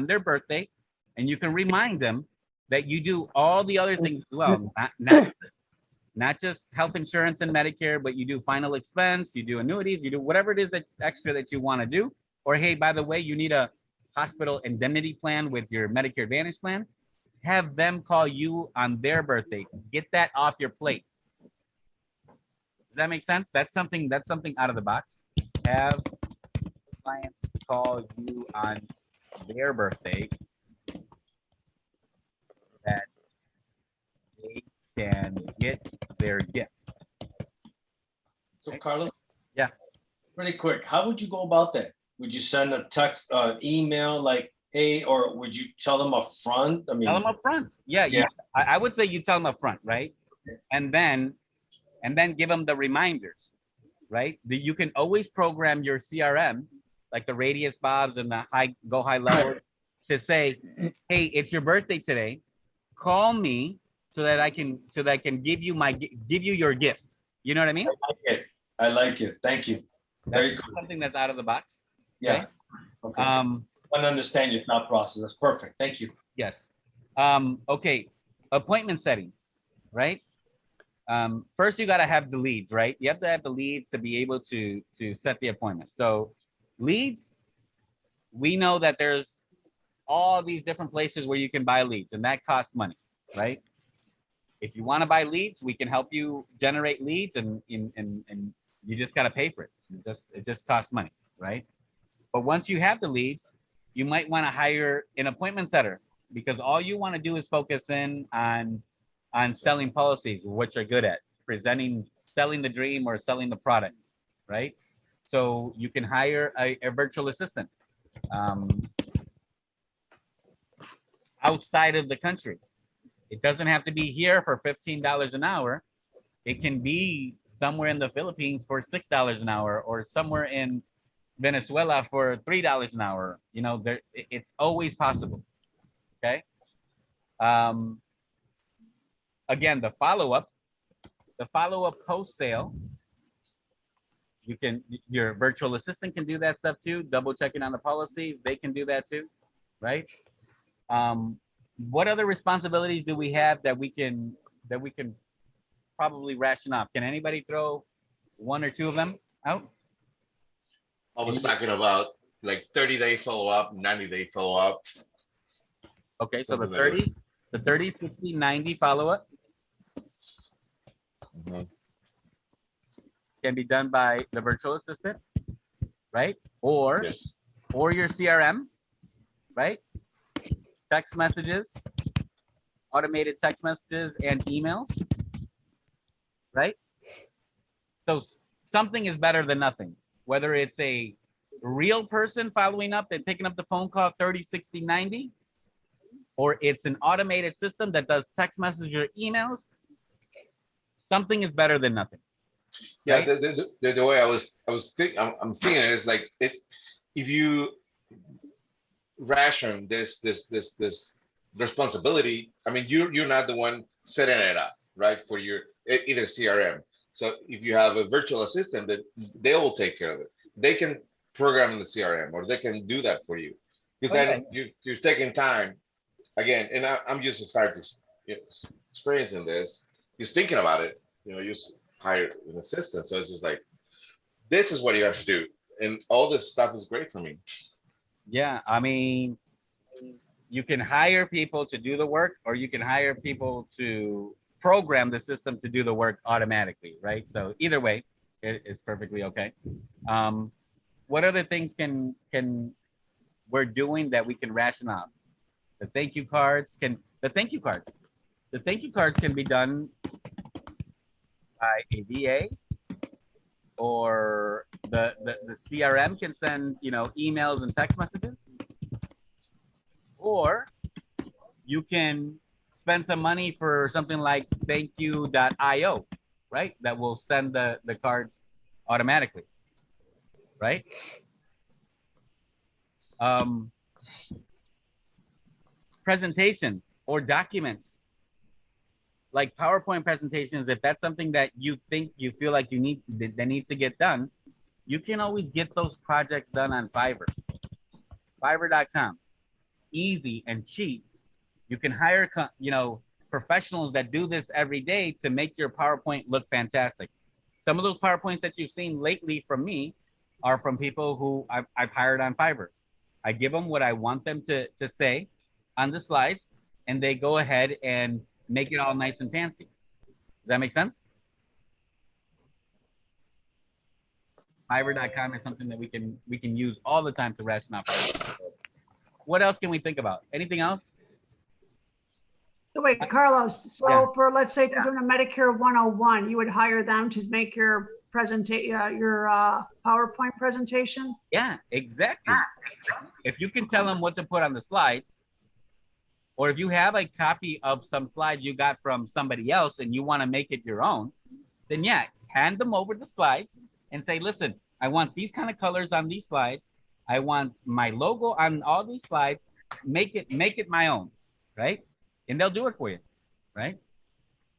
their birthday, and you can remind them that you do all the other things as well, not just health insurance and Medicare, but you do final expense, you do annuities, you do whatever it is that extra that you want to do. Or, hey, by the way, you need a hospital indemnity plan with your Medicare Advantage plan. Have them call you on their birthday. Get that off your plate. Does that make sense? That's something out of the box. Have clients call you on their birthday that they can get their gift. So Carlos? Yeah. Really quick, how would you go about that? Would you send a text, email like, hey, or would you tell them up front? I mean, tell them up front. Yeah. I would say you tell them up front, right? Okay. And then give them the reminders, right? You can always program your CRM, like the radius bobs and the go high level, to say, hey, it's your birthday today. Call me so that I can give you your gift. You know what I mean? I like it. Thank you. Very That's cool. something that's out of the box. Yeah. Okay. I understand your thought process. That's perfect. Thank you. Yes. Okay. Appointment setting, right? First, you got to have the leads, right? You have to have the leads to be able to set the appointment. So leads, we know that there's all these different places where you can buy leads, and that costs money, right? If you want to buy leads, we can help you generate leads, and you just got to pay for it. It just costs money, right? But once you have the leads, you might want to hire an appointment setter, because all you want to do is focus in on selling policies, what you're good at, selling the dream or selling the product, right? So you can hire a virtual assistant outside of the country. It doesn't have to be here for $15 an hour. It can be somewhere in the Philippines for $6 an hour, or somewhere in Venezuela for $3 an hour. It's always possible. Okay. Again, the follow-up post sale, your virtual assistant can do that stuff too. Double checking on the policies, they can do that too, right? What other responsibilities do we have that we can probably ration off? Can anybody throw one or two of them out? I was talking about like 30-day follow-up, 90-day follow-up. Okay, so the Something 30, 60, 90 follow-up can be done by the virtual assistant, right? Or Yes. or your CRM, right? Text messages, automated text messages and emails, right? So something is better than nothing, whether it's a real person following up and picking up the phone call 30, 60, 90, or it's an automated system that does text messages or emails. Something is better than nothing. Yeah, Right? the way I'm seeing it is like if you ration this responsibility, I mean you're not the one setting it up, right? For your either CRM. So if you have a virtual assistant, that they will take care of it. They can program in the CRM or they can do that for you. Because then you're taking time again, and I'm just started experiencing this, just thinking about it, you hire an assistant. So it's just like, this is what you have to do. And all this stuff is great for me. Yeah, I mean, you can hire people to do the work, or you can hire people to program the system to do the work automatically, right? So either way, it's perfectly okay. What other things can we're doing that we can ration out? The thank you cards can be done by a VA, or the CRM can send emails and text messages, or you can spend some money for something like thankyou.io, right? That will send the cards automatically, right? Presentations or documents like PowerPoint presentations, if that's something that you feel like you need, that needs to get done, you can always get those projects done on Fiverr.com. Easy and cheap. You can hire professionals that do this every day to make your PowerPoint look fantastic. Some of those PowerPoints that you've seen lately from me are from people who I've hired on Fiverr. I give them what I want them to say on the slides, and they go ahead and make it all nice and fancy. Does that make sense? Fiverr.com is something that we can use all the time to ration out. What else can we think about? Anything else? So wait, Carlos, so Yeah. for, let's say, if you're doing a Medicare 101, you would hire them to make your PowerPoint presentation? Yeah, exactly. If you can tell them what to put on the slides, or if you have a copy of some slides you got from somebody else and you want to make it your own, then yeah, hand them over the slides and say, listen, I want these kind of colors on these slides. I want my logo on all these slides. Make it my own, right? And they'll do it for you, right?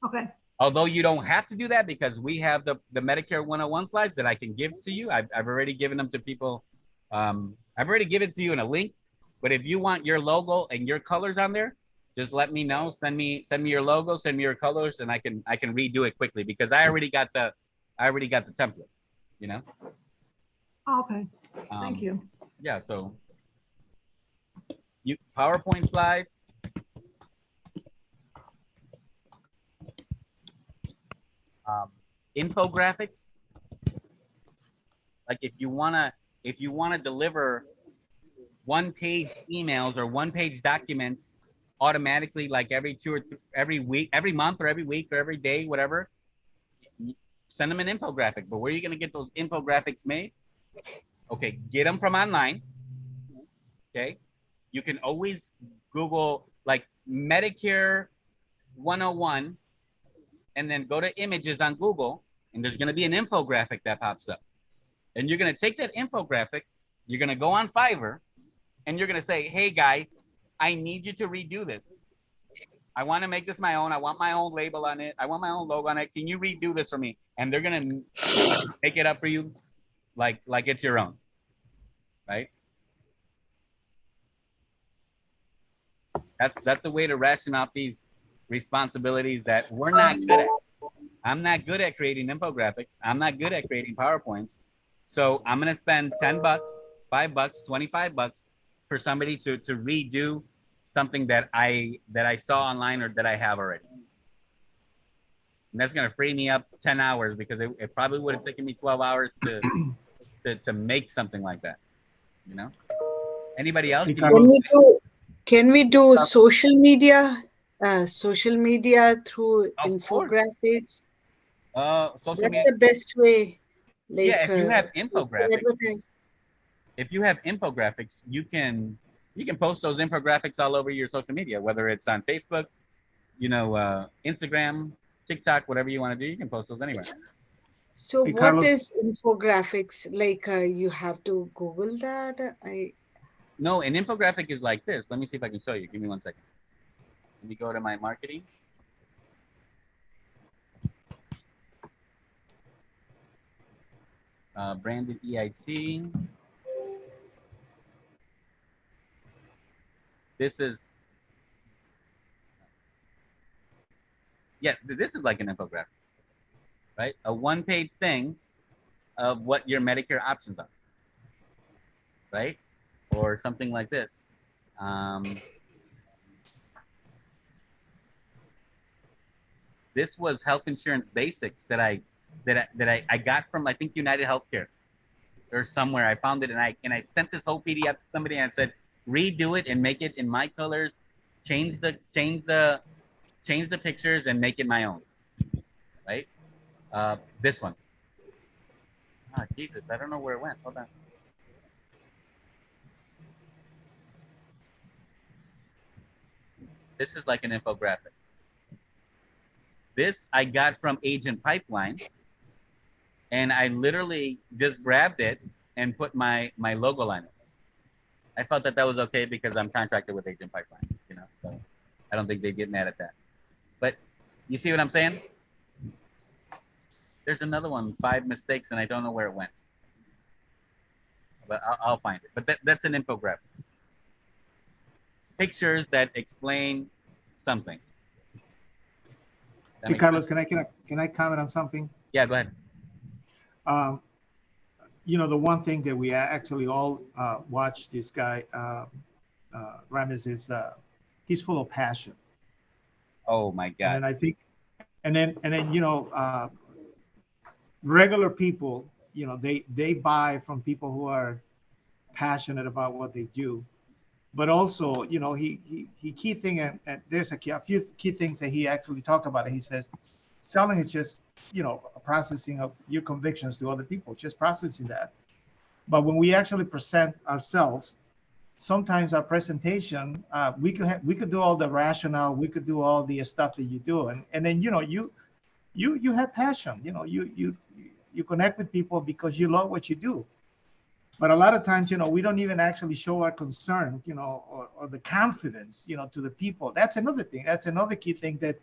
Okay. Although you don't have to do that, because we have the Medicare 101 slides that I can give to you. I've already given them to people. I've already given it to you in a link. But if you want your logo and your colors on there, just let me know. Send me your logo, send me your colors, and I can redo it quickly, because I already got the template, Okay. Thank you. Yeah, so you PowerPoint slides. Infographics. Like if you wanna deliver one-page emails or one-page documents automatically, like every week, every month, or every week, or every day, whatever, send them an infographic. But where are you gonna get those infographics made? Okay, get them from online. Okay, you can always Google like Medicare 101, and then go to images on Google, and there's gonna be an infographic that pops up. And you're gonna take that infographic, you're gonna go on Fiverr, and you're gonna say, hey guy, I need you to redo this. I wanna make this my own. I want my own label on it. I want my own logo on it. Can you redo this for me? And they're gonna make it up for you like it's your own, right? That's a way to ration out these responsibilities that we're not good at. I'm not good at creating infographics. I'm not good at creating PowerPoints. So I'm gonna spend $10, $5, $25 for somebody to redo something that I saw online or that I have already. And that's gonna free me up 10 hours, because it probably would have taken me 12 hours to make something like that. Anybody else? Can we do social media through Of course. infographics? Social That's media. the best way. Yeah, Like if you have to infographics, advertise. if you have infographics, you can post those infographics all over your social media, whether it's on Facebook, Instagram, TikTok, whatever you want to do, you can post those anywhere. So Hey, what Carlos, is infographics? Like you have to Google that. No, an infographic is like this. Let me see if I can show you. Give me 1 second. Let me go to my marketing. Branded EIT. This is, yeah, this is like an infographic, right? A one-page thing of what your Medicare options are, right? Or something like this. This was health insurance basics that I got from, I think, United Healthcare or somewhere. I found it, and I sent this whole PDF to somebody and I said, redo it and make it in my colors, change the pictures and make it my own, right? This one. Oh, Jesus, I don't know where it went. Hold on. This is like an infographic. This I got from Agent Pipeline, and I literally just grabbed it and put my logo on it. I felt that was okay because I'm contracted with Agent Pipeline, so I don't think they get mad at that. But you see what I'm saying? There's another one, 5 mistakes, and I don't know where it went. But I'll find it. But that's an infographic. Pictures that explain something. Hey, Carlos, can I comment on something? Yeah, go ahead. The one thing that we actually all watch this guy, Ramiz, is he's full of passion. Oh my God. And then I think, and then regular people, they buy from people who are passionate about what they do. But also, he key thing, and there's a few key things that he actually talked about. He says, selling is just, a processing of your convictions to other people, just processing that. But when we actually present ourselves, sometimes our presentation, we could do all the rationale, we could do all the stuff that you do, and then you have passion, you connect with people because you love what you do. But a lot of times, we don't even actually show our concern, or the confidence, to the people. That's another thing. That's another key thing, that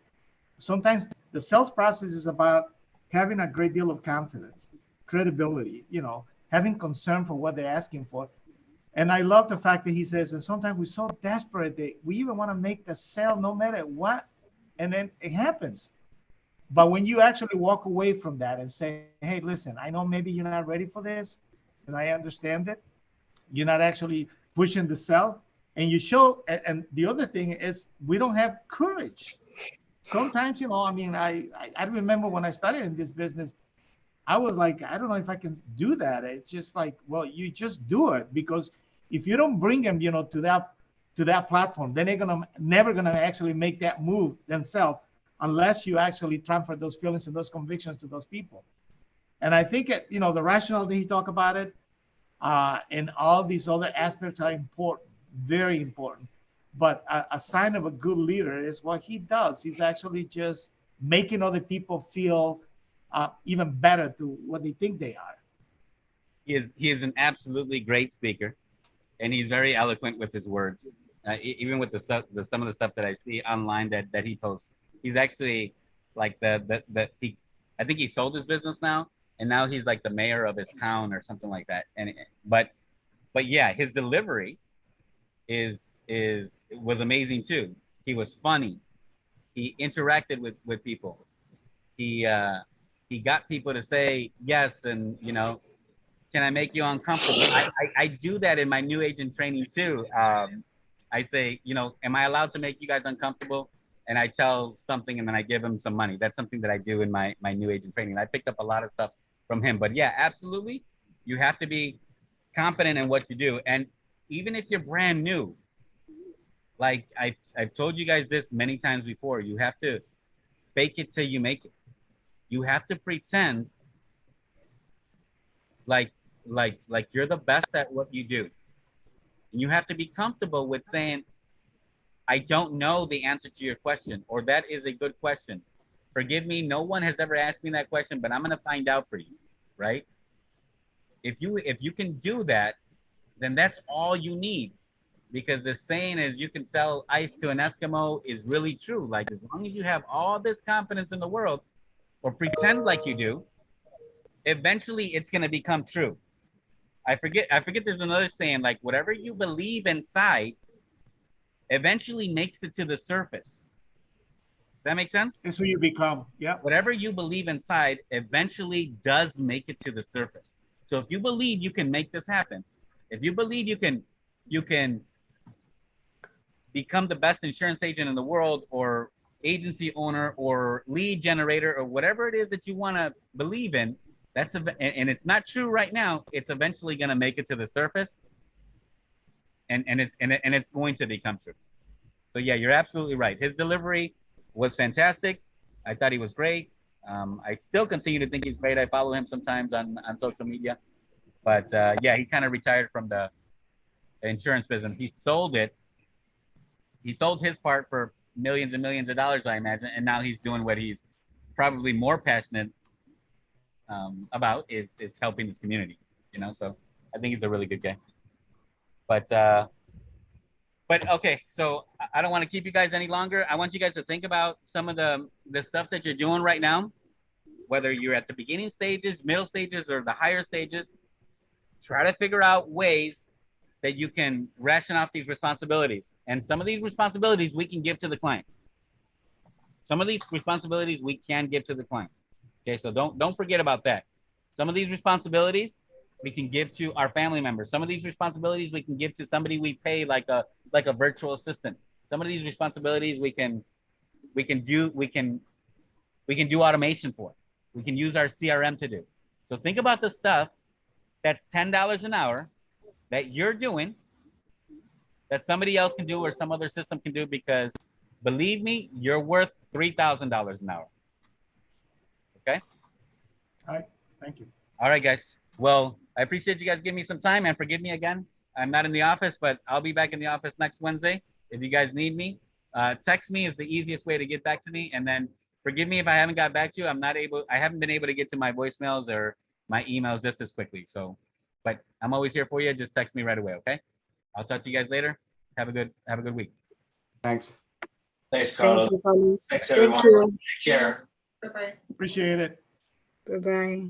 sometimes the sales process is about having a great deal of confidence, credibility, having concern for what they're asking for. And I love the fact that he says, and sometimes we're so desperate that we even want to make the sale no matter what, and then it happens. But when you actually walk away from that and say, hey, listen, I know maybe you're not ready for this, and I understand it. You're not actually pushing the sell, and you show. And the other thing is, we don't have courage. Sometimes, I remember when I started in this business, I was like, I don't know if I can do that. It's just like, well, you just do it, because if you don't bring them, to that platform, then they're never gonna actually make that move themselves unless you actually transfer those feelings and those convictions to those people. And I think the rationale that he talked about it, and all these other aspects are important, very important. But a sign of a good leader is what he does. He's actually just making other people feel even better to what they think they are. He is an absolutely great speaker, and he's very eloquent with his words. Even with some of the stuff that I see online that he posts, he's actually like I think he sold his business now, and now he's like the mayor of his town or something like that. But yeah, his delivery was amazing too. He was funny. He interacted with people. He got people to say yes, and can I make you uncomfortable? I do that in my new agent training too. I say, am I allowed to make you guys uncomfortable? And I tell something, and then I give him some money. That's something that I do in my new agent training. I picked up a lot of stuff from him. But yeah, absolutely, you have to be confident in what you do. And even if you're brand new, like I've told you guys this many times before, you have to fake it till you make it. You have to pretend like you're the best at what you do. And you have to be comfortable with saying, I don't know the answer to your question, or that is a good question. Forgive me, no one has ever asked me that question, but I'm gonna find out for you, right? If you can do that, then that's all you need. Because the saying is you can sell ice to an Eskimo is really true. Like as long as you have all this confidence in the world, or pretend like you do, eventually it's gonna become true. I forget there's another saying, like whatever you believe inside eventually makes it to the surface. Does that make sense? It's who you become. Yeah. Whatever you believe inside eventually does make it to the surface. So if you believe you can make this happen, if you believe you can become the best insurance agent in the world, or agency owner, or lead generator, or whatever it is that you want to believe in, that's and it's not true right now, it's eventually going to make it to the surface, and it's going to become true. So yeah, you're absolutely right. His delivery was fantastic. I thought he was great. I still continue to think he's great. I follow him sometimes on social media, but yeah, he kind of retired from the insurance business. He sold it. He sold his part for millions and millions of dollars, I imagine, and now he's doing what he's probably more passionate about is helping his community. You know, so I think he's a really good guy. But okay, so I don't want to keep you guys any longer. I want you guys to think about some of the stuff that you're doing right now, whether you're at the beginning stages, middle stages, or the higher stages. Try to figure out ways that you can ration off these responsibilities. And some of these responsibilities we can give to the client. Some of these responsibilities we can give to the client. Okay, so don't forget about that. Some of these responsibilities we can give to our family members. Some of these responsibilities we can give to somebody we pay, like a virtual assistant. Some of these responsibilities we can do automation for. We can use our CRM to do. So think about the stuff that's $10 an hour that you're doing that somebody else can do or some other system can do, because believe me, you're worth $3,000 an hour. Okay? All right. Thank you. All right, guys. Well, I appreciate you guys giving me some time, and forgive me again. I'm not in the office, but I'll be back in the office next Wednesday. If you guys need me, text me is the easiest way to get back to me. And then forgive me if I haven't got back to you. I haven't been able to get to my voicemails or my emails just as quickly. So, but I'm always here for you. Just text me right away. Okay. I'll talk to you guys later. Have a good week. Thanks. Thanks, Thank Carlos. you, Carlos. Thanks, Thank everyone. you. Take care. Bye-bye. Appreciate it. Bye-bye.